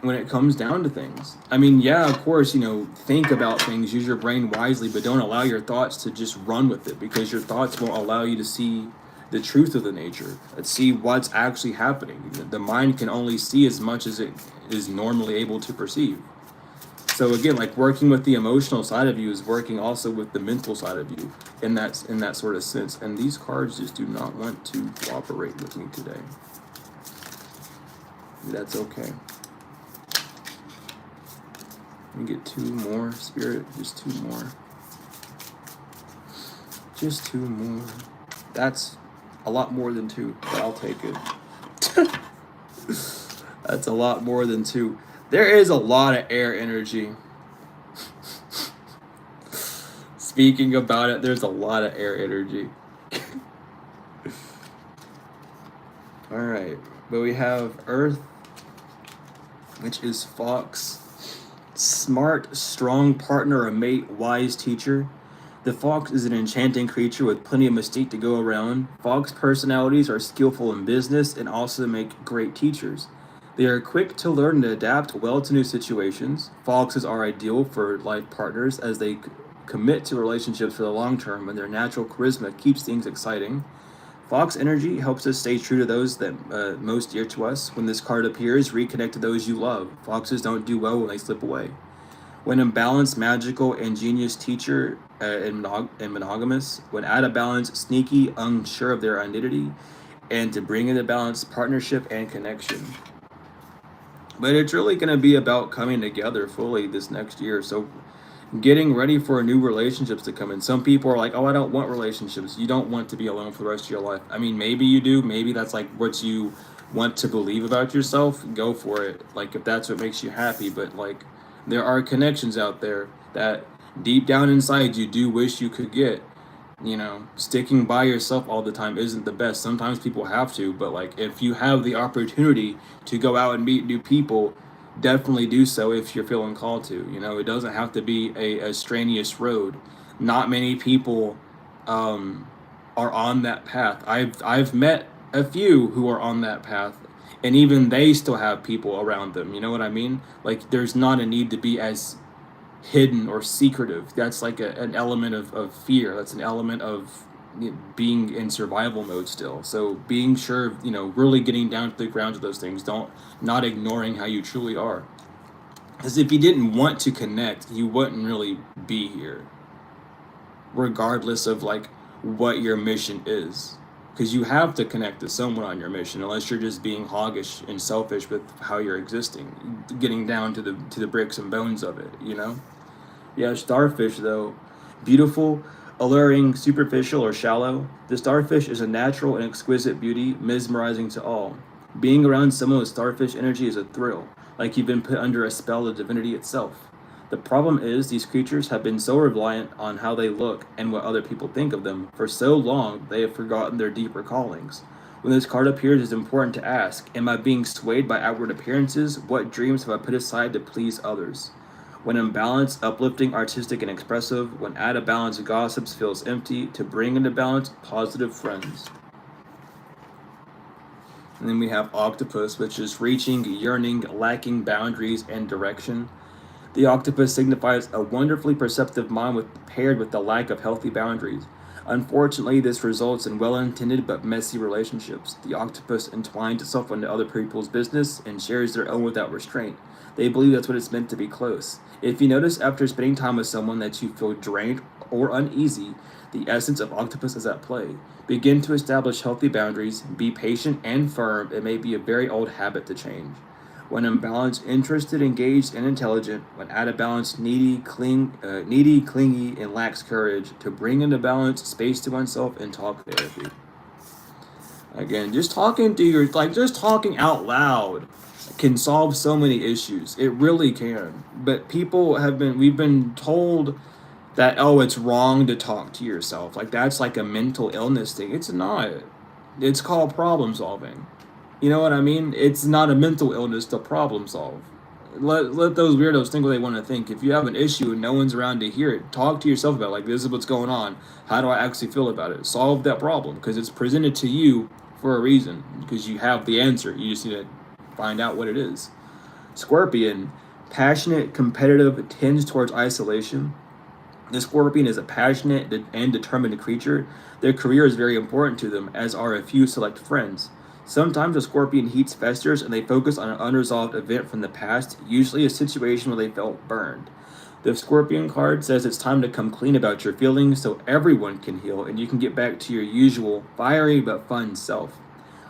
when it comes down to things. I mean, yeah, of course, think about things, use your brain wisely, but don't allow your thoughts to just run with it, because your thoughts won't allow you to see the truth of the nature, see what's actually happening. The mind can only see as much as it is normally able to perceive. So again, like working with the emotional side of you is working also with the mental side of you in that sort of sense. And these cards just do not want to cooperate with me today. That's okay. Let me get 2 more, Spirit. Just 2 more. Just 2 more. That's a lot more than 2, but I'll take it. That's a lot more than 2. There is a lot of air energy. Speaking about it, there's a lot of air energy. Alright, but we have Earth, which is Fox. Smart, strong partner or mate, wise teacher. The fox is an enchanting creature with plenty of mystique to go around. Fox personalities are skillful in business and also make great teachers. They are quick to learn and adapt well to new situations. Foxes are ideal for life partners as they commit to relationships for the long term, and their natural charisma keeps things exciting. Fox energy helps us stay true to those that most dear to us. When this card appears, reconnect to those you love. Foxes don't do well when they slip away. When imbalanced, magical, ingenious teacher and monogamous. When out of balance, sneaky, unsure of their identity. And to bring into balance, partnership and connection. But it's really going to be about coming together fully this next year. So getting ready for new relationships to come in. Some people are like, oh, I don't want relationships. You don't want to be alone for the rest of your life. I mean, maybe you do. Maybe that's like what you want to believe about yourself. Go for it. Like, if that's what makes you happy. But like, there are connections out there that deep down inside you do wish you could get. Sticking by yourself all the time isn't the best. Sometimes people have to, but like, if you have the opportunity to go out and meet new people, definitely do so if you're feeling called to. It doesn't have to be a strenuous road. Not many people are on that path. I've met a few who are on that path, and even they still have people around them. You know what I mean? Like, there's not a need to be as hidden or secretive. That's like an element of fear. That's an element of being in survival mode still. So being sure, really getting down to the ground of those things. Not ignoring how you truly are. Because if you didn't want to connect, you wouldn't really be here. Regardless of like what your mission is. Because you have to connect to someone on your mission, unless you're just being hoggish and selfish with how you're existing, getting down to the bricks and bones of it. Yeah, starfish though, beautiful, alluring, superficial or shallow. The starfish is a natural and exquisite beauty, mesmerizing to all. Being around someone with starfish energy is a thrill, like you've been put under a spell of divinity itself. The problem is, these creatures have been so reliant on how they look and what other people think of them for so long they have forgotten their deeper callings. When this card appears, it's important to ask, am I being swayed by outward appearances? What dreams have I put aside to please others? When in balance, uplifting, artistic, and expressive. When out of balance, gossips, feels empty. To bring into balance, positive friends. And then we have octopus, which is reaching, yearning, lacking boundaries and direction. The octopus signifies a wonderfully perceptive mind paired with the lack of healthy boundaries. Unfortunately, this results in well-intended but messy relationships. The octopus entwines itself into other people's business and shares their own without restraint. They believe that's what it's meant to be close. If you notice after spending time with someone that you feel drained or uneasy, the essence of octopus is at play. Begin to establish healthy boundaries, be patient and firm. It may be a very old habit to change. When in balance, interested, engaged, and intelligent. When out of balance, needy, clingy, and lacks courage. To bring into balance, space to oneself, and talk therapy. Again, just talking out loud can solve so many issues. It really can. But we've been told that, oh, it's wrong to talk to yourself. Like, that's like a mental illness thing. It's not. It's called problem solving. You know what I mean? It's not a mental illness to problem solve. Let those weirdos think what they want to think. If you have an issue and no one's around to hear it, talk to yourself about it. Like, this is what's going on. How do I actually feel about it? Solve that problem because it's presented to you for a reason because you have the answer. You just need to find out what it is. Scorpion, passionate, competitive, tends towards isolation. The scorpion is a passionate and determined creature. Their career is very important to them, as are a few select friends. Sometimes a scorpion heats festers and they focus on an unresolved event from the past, usually a situation where they felt burned. The scorpion card says it's time to come clean about your feelings so everyone can heal and you can get back to your usual fiery but fun self.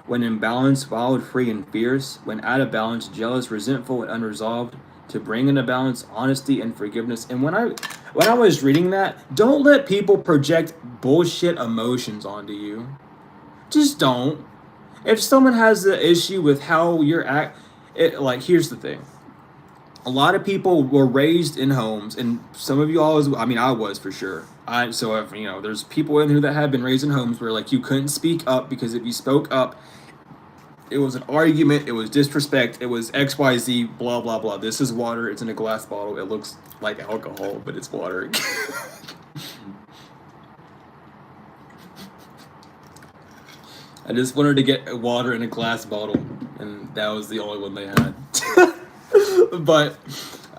When in balance, wild, free, and fierce. When out of balance, jealous, resentful, and unresolved. To bring into balance honesty and forgiveness. And when I was reading that, don't let people project bullshit emotions onto you. Just don't. If someone has the issue with how you're like, here's the thing. A lot of people were raised in homes, and some of you always, I mean, I was for sure. So if, there's people in here that have been raised in homes where like you couldn't speak up because if you spoke up, it was an argument, it was disrespect, it was XYZ, blah, blah, blah. This is water, it's in a glass bottle, it looks like alcohol, but it's water. I just wanted to get water in a glass bottle, and that was the only one they had. But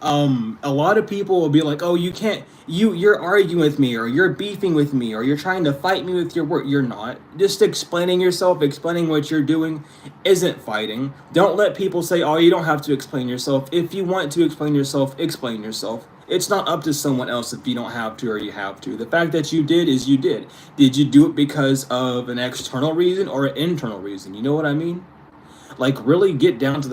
a lot of people will be like, oh, you can't, you're arguing with me, or you're beefing with me, or you're trying to fight me with your work. You're not. Just explaining yourself, explaining what you're doing isn't fighting. Don't let people say, oh, you don't have to explain yourself. If you want to explain yourself, explain yourself. It's not up to someone else if you don't have to or you have to. The fact that you did is you did. Did you do it because of an external reason or an internal reason? You know what I mean? Like, really get down to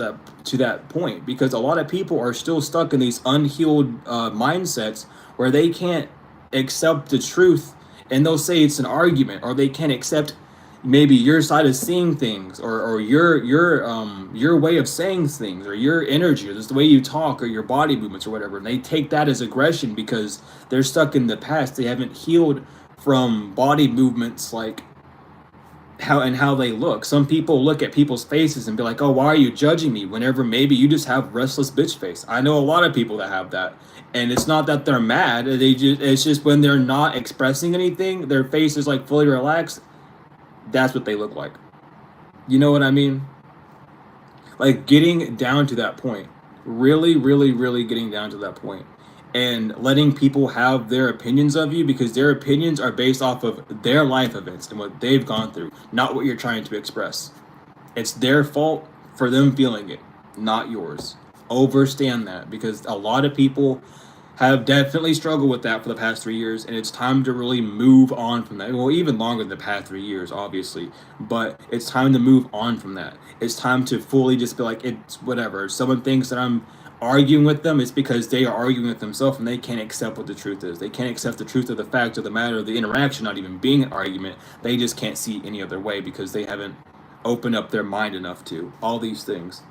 that point, because a lot of people are still stuck in these unhealed mindsets where they can't accept the truth, and they'll say it's an argument, or they can't accept maybe your side of seeing things, or your way of saying things, or your energy, or just the way you talk, or your body movements, or whatever. And they take that as aggression because they're stuck in the past. They haven't healed from body movements, like how they look. Some people look at people's faces and be like, oh, why are you judging me? Whenever maybe you just have restless bitch face. I know a lot of people that have that. And it's not that they're mad. It's just when they're not expressing anything, their face is like fully relaxed. That's what they look like. You know what I mean? Like, getting down to that point. Really, really, really getting down to that point. And letting people have their opinions of you, because their opinions are based off of their life events and what they've gone through, not what you're trying to express. It's their fault for them feeling it, not yours. Overstand that, because a lot of people have definitely struggled with that for the past 3 years, and it's time to really move on from that. Well, even longer than the past 3 years, obviously, but it's time to move on from that. It's time to fully just be like, it's whatever. If someone thinks that I'm arguing with them, it's because they are arguing with themselves and they can't accept what the truth is. They can't accept the truth of the fact of the matter of the interaction not even being an argument. They just can't see any other way because they haven't opened up their mind enough to. All these things.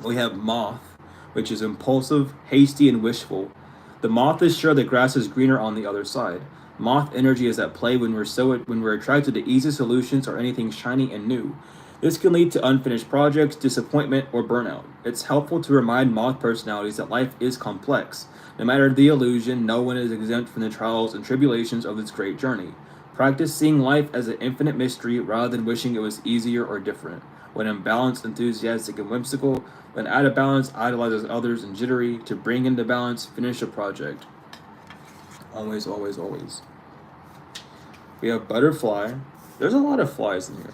We have moth, which is impulsive, hasty, and wishful. The moth is sure the grass is greener on the other side. Moth energy is at play when we're attracted to easy solutions or anything shiny and new. This can lead to unfinished projects, disappointment, or burnout. It's helpful to remind moth personalities that life is complex. No matter the illusion, no one is exempt from the trials and tribulations of this great journey. Practice seeing life as an infinite mystery rather than wishing it was easier or different. When in balance, enthusiastic and whimsical. When out of balance, idolizes others and jittery. To bring into balance, finish a project. Always, always, always. We have butterfly. There's a lot of flies in here.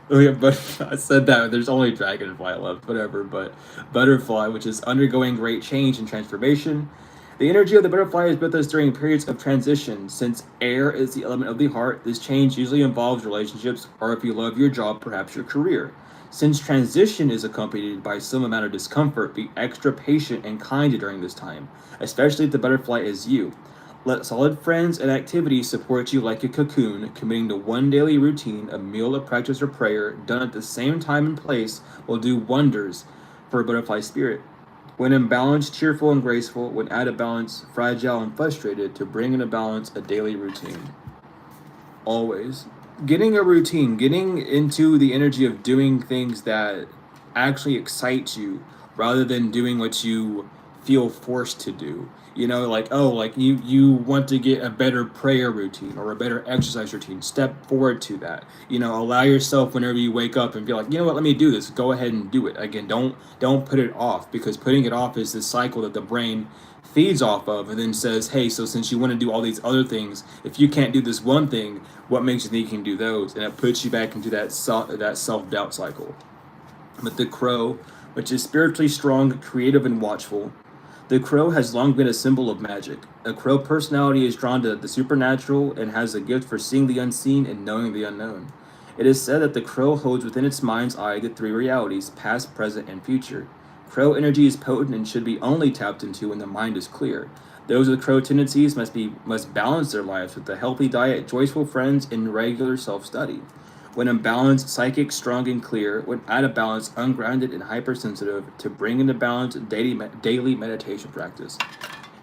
We have I said that there's only dragonfly left, whatever, but butterfly, which is undergoing great change and transformation. The energy of the butterfly is with us during periods of transition. Since air is the element of the heart, this change usually involves relationships, or if you love your job, perhaps your career. Since transition is accompanied by some amount of discomfort, be extra patient and kind during this time, especially if the butterfly is you. Let solid friends and activities support you like a cocoon. Committing to one daily routine, a meal, a practice, or prayer, done at the same time and place, will do wonders for a butterfly spirit. When in balance, cheerful and graceful. When out of balance, fragile and frustrated. To bring into balance, a daily routine. Always. getting a routine, getting into the energy of doing things that actually excite you rather than doing what you feel forced to do. You know, like, oh, like you want to get a better prayer routine or a better exercise routine. Step forward to that. You know, allow yourself whenever you wake up and be like, you know what, let me do this. Go ahead and do it. Again, don't put it off, because putting it off is this cycle that the brain feeds off of and then says, hey, so since you want to do all these other things, if you can't do this one thing, what makes you think you can do those? And it puts you back into that self-doubt cycle. But the crow, which is spiritually strong, creative, and watchful, the crow has long been a symbol of magic. A crow personality is drawn to the supernatural and has a gift for seeing the unseen and knowing the unknown. It is said that the crow holds within its mind's eye the three realities, past, present, and future. Crow energy is potent and should be only tapped into when the mind is clear. Those with crow tendencies must balance their lives with a healthy diet, joyful friends, and regular self-study. When imbalanced, psychic, strong, and clear. When out of balance, ungrounded and hypersensitive. To bring into balance, daily meditation practice.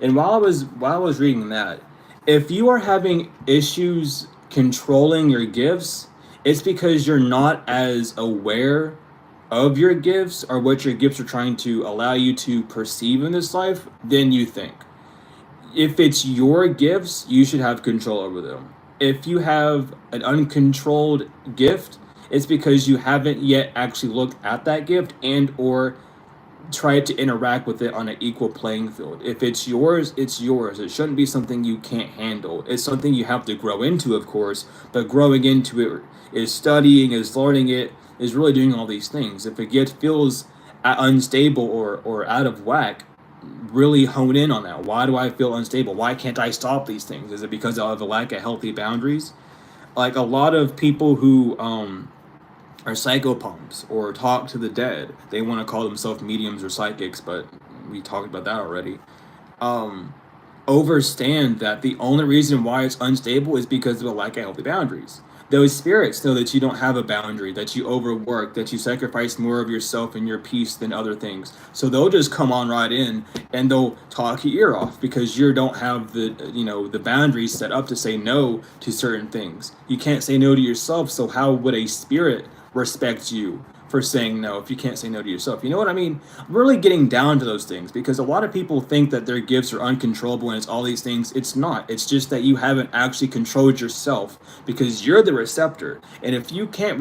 And while I was reading that, if you are having issues controlling your gifts, it's because you're not as aware of your gifts or what your gifts are trying to allow you to perceive in this life than you think. If it's your gifts, you should have control over them. If you have an uncontrolled gift, it's because you haven't yet actually looked at that gift and or tried to interact with it on an equal playing field. If it's yours, it's yours. It shouldn't be something you can't handle. It's something you have to grow into, of course, but growing into it is studying, is learning it, is really doing all these things. If a gift feels unstable or out of whack, really hone in on that. Why do I feel unstable? Why can't I stop these things? Is it because I have a lack of healthy boundaries? Like a lot of people who are psychopomps or talk to the dead, they want to call themselves mediums or psychics, but we talked about that already. Um, Overstand that the only reason why it's unstable is because of a lack of healthy boundaries. Those spirits know that you don't have a boundary, that you overwork, that you sacrifice more of yourself and your peace than other things. So they'll just come on right in and they'll talk your ear off because you don't have the boundaries set up to say no to certain things. You can't say no to yourself, so how would a spirit respect you for saying no if you can't say no to yourself? You know what I mean? Really getting down to those things, because a lot of people think that their gifts are uncontrollable and it's all these things. It's not. It's just that you haven't actually controlled yourself, because you're the receptor. And if you can't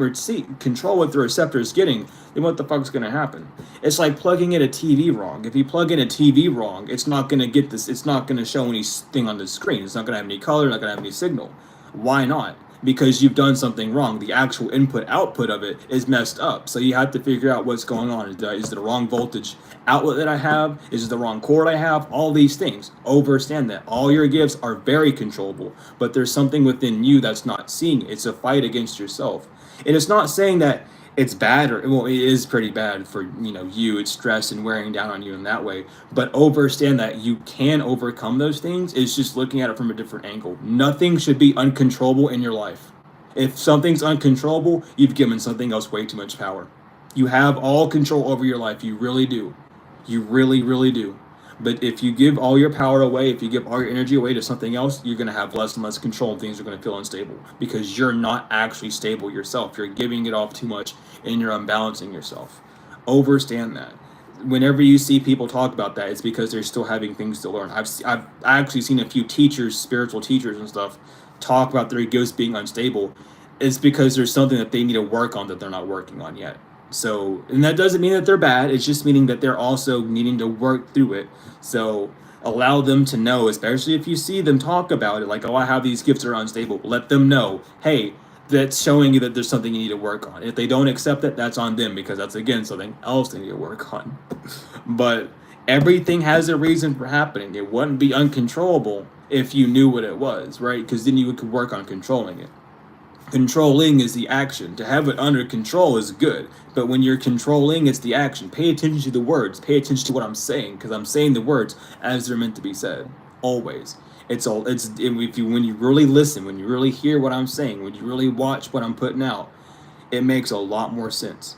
control what the receptor is getting, then what the fuck's going to happen? It's like plugging in a TV wrong. If you plug in a TV wrong, it's not going to get this. It's not going to show anything on the screen. It's not going to have any color. Not going to have any signal. Why not? Because you've done something wrong. The actual input output of it is messed up. So you have to figure out what's going on. Is it the wrong voltage outlet that I have? Is it the wrong cord I have? All these things. Understand that all your gifts are very controllable, but there's something within you that's not seeing it. It's a fight against yourself. And it's not saying that it's bad, or well, it is pretty bad for you. It's stress and wearing down on you in that way. But understand that you can overcome those things. It's just looking at it from a different angle. Nothing should be uncontrollable in your life. If something's uncontrollable, you've given something else way too much power. You have all control over your life. You really do. You really, really do. But if you give all your power away, if you give all your energy away to something else, you're going to have less and less control, and things are going to feel unstable because you're not actually stable yourself. You're giving it off too much and you're unbalancing yourself. Understand that. Whenever you see people talk about that, it's because they're still having things to learn. I've actually seen a few teachers, spiritual teachers and stuff, talk about their gifts being unstable. It's because there's something that they need to work on that they're not working on yet. So, and that doesn't mean that they're bad. It's just meaning that they're also needing to work through it. So allow them to know, especially if you see them talk about it, like, oh, I have these gifts that are unstable. Let them know, hey, that's showing you that there's something you need to work on. If they don't accept it, that's on them, because that's, again, something else they need to work on. But everything has a reason for happening. It wouldn't be uncontrollable if you knew what it was, right? Because then you could work on controlling it. Controlling is the action. To have it under control is good, but when you're controlling, it's the action. Pay attention to the words. Pay attention to what I'm saying, because I'm saying the words as they're meant to be said. Always. When you really listen, when you really hear what I'm saying, when you really watch what I'm putting out, it makes a lot more sense.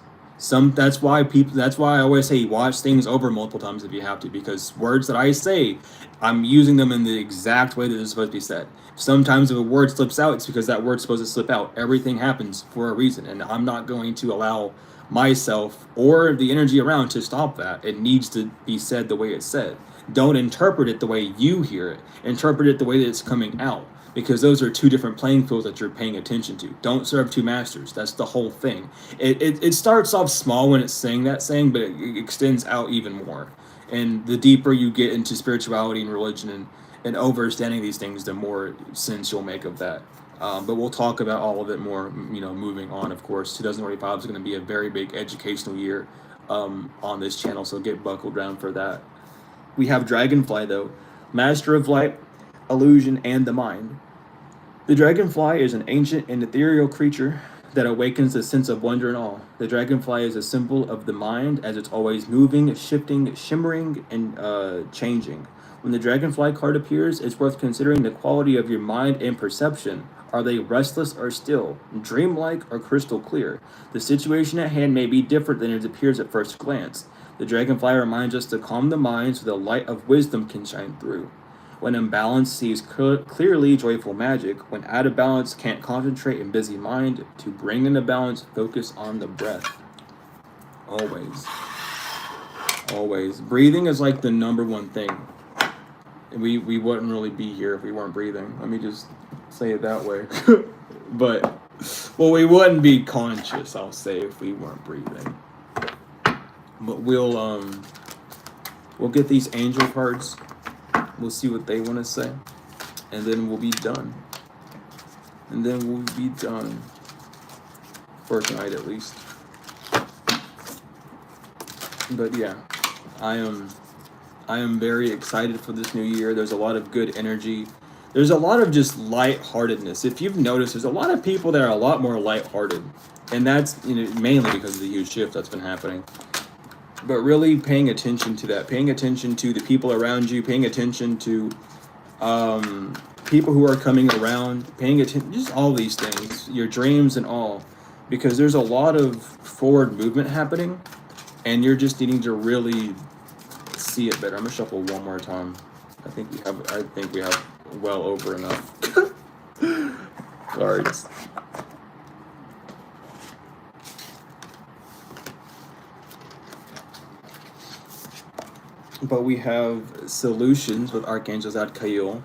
That's why I always say watch things over multiple times if you have to, because words that I say, I'm using them in the exact way that they're supposed to be said. Sometimes if a word slips out, it's because that word's supposed to slip out. Everything happens for a reason, and I'm not going to allow myself or the energy around to stop that. It needs to be said the way it's said. Don't interpret it the way you hear it. Interpret it the way that it's coming out, because those are two different playing fields that you're paying attention to. Don't serve two masters. That's the whole thing. It starts off small when it's saying that saying, but it extends out even more. And the deeper you get into spirituality and religion and understanding these things, the more sense you'll make of that. But we'll talk about all of it more, moving on, of course. 2025 is going to be a very big educational year on this channel, so get buckled down for that. We have Dragonfly, though. Master of Light, Illusion, and the Mind. The dragonfly is an ancient and ethereal creature that awakens a sense of wonder and awe. The dragonfly is a symbol of the mind, as it's always moving, shifting, shimmering, and changing. When the dragonfly card appears, it's worth considering the quality of your mind and perception. Are they restless or still, dreamlike or crystal clear? The situation at hand may be different than it appears at first glance. The dragonfly reminds us to calm the mind so the light of wisdom can shine through. When in balance, sees clearly joyful magic. When out of balance, can't concentrate in busy mind. To bring into balance, focus on the breath. Always. Always. Breathing is like the number one thing. We wouldn't really be here if we weren't breathing. Let me just say it that way. But, well, we wouldn't be conscious, I'll say, if we weren't breathing. But we'll get these angel cards. We'll see what they want to say, and then we'll be done. For tonight, at least. But yeah, I am very excited for this new year. There's a lot of good energy. There's a lot of just lightheartedness. If you've noticed, there's a lot of people that are a lot more lighthearted, and that's mainly because of the huge shift that's been happening. But really paying attention to that, paying attention to the people around you, paying attention to people who are coming around, paying attention, just all these things, your dreams and all, because there's a lot of forward movement happening, and you're just needing to really see it better. I'm gonna shuffle one more time. I think we have well over enough cards. But we have solutions with Archangel Zadkiel.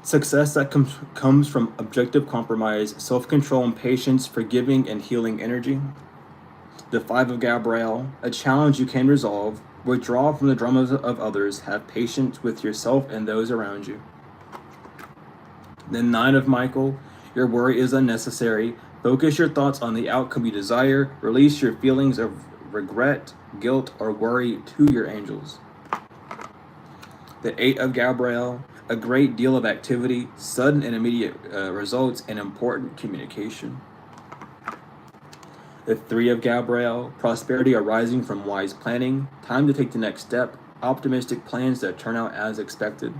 Success that comes from objective compromise, self-control and patience, forgiving and healing energy. The Five of Gabriel, a challenge you can resolve. Withdraw from the dramas of others. Have patience with yourself and those around you. The Nine of Michael, your worry is unnecessary. Focus your thoughts on the outcome you desire. Release your feelings of regret, guilt, or worry to your angels. The Eight of Gabriel, a great deal of activity, sudden and immediate results, and important communication. The Three of Gabriel, prosperity arising from wise planning, time to take the next step, optimistic plans that turn out as expected.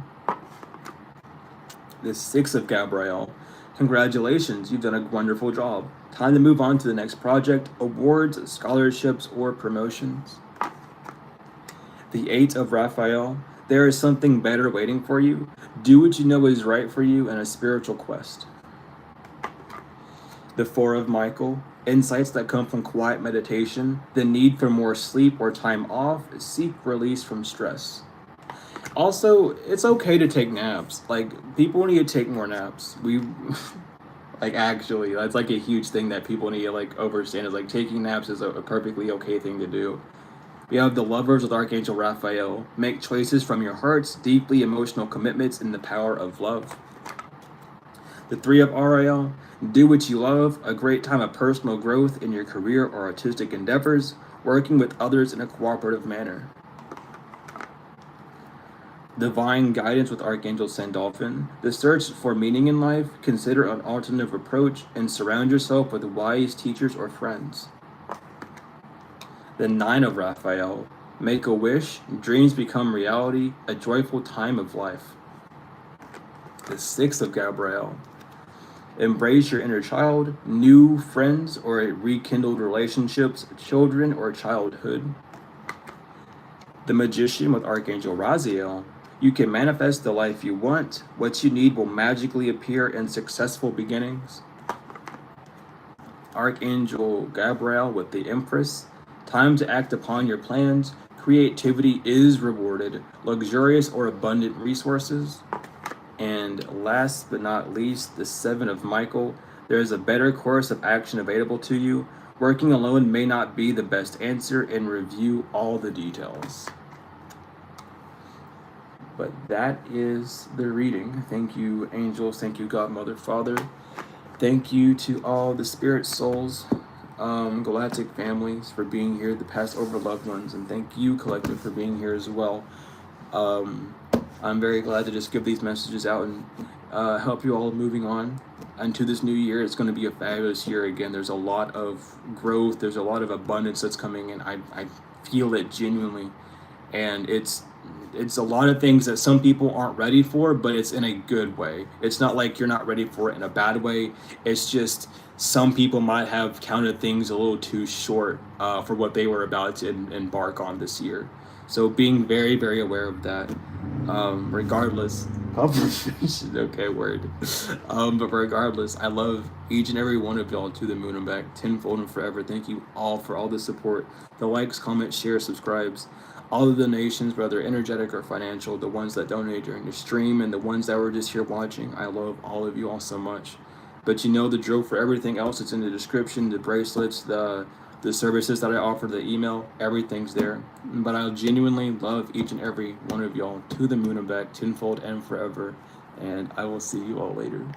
The Six of Gabriel, congratulations, you've done a wonderful job. Time to move on to the next project, awards, scholarships, or promotions. The Eight of Raphael, there is something better waiting for you. Do what you know is right for you in a spiritual quest. The Four of Michael, insights that come from quiet meditation, the need for more sleep or time off, seek release from stress. Also, it's okay to take naps. Like, people need to take more naps. Actually, that's like a huge thing that people need to understand, is taking naps is a perfectly okay thing to do. We have the Lovers with Archangel Raphael. Make choices from your hearts, deeply emotional commitments in the power of love. The Three of Ariel, do what you love, a great time of personal growth in your career or artistic endeavors, working with others in a cooperative manner. Divine Guidance with Archangel Sandalphon, the search for meaning in life, consider an alternative approach, and surround yourself with wise teachers or friends. The Nine of Raphael, make a wish, dreams become reality, a joyful time of life. The Six of Gabriel, Embrace your inner child, new friends or rekindled relationships, children or childhood. The Magician with Archangel Raziel. You can manifest the life you want. What you need will magically appear in successful beginnings. Archangel Gabriel with the Empress. Time to act upon your plans. Creativity is rewarded. Luxurious or abundant resources. And last but not least, the Seven of Michael. There is a better course of action available to you. Working alone may not be the best answer, and review all the details. But that is the reading. Thank you, angels. Thank you, God, Mother, Father. Thank you to all the spirit souls, galactic families, for being here, the past over loved ones, and thank you, collective, for being here as well. I'm very glad to just give these messages out and help you all moving on into this new year. It's going to be a fabulous year again. There's a lot of growth. There's a lot of abundance that's coming in. I feel it genuinely, and it's a lot of things that some people aren't ready for, but it's in a good way. It's not like you're not ready for it in a bad way. It's just some people might have counted things a little too short for what they were about to embark on this year. So being very, very aware of that, regardless. Okay, word. But regardless, I love each and every one of y'all to the moon and back, tenfold and forever. Thank you all for all the support, the likes, comments, shares, subscribes, all the donations, whether energetic or financial, the ones that donate during the stream and the ones that were just here watching. I love all of you all so much. But you know the drill for everything else. It's in the description, the bracelets, the services that I offer, the email, everything's there. But I genuinely love each and every one of y'all to the moon and back, tenfold and forever. And I will see you all later.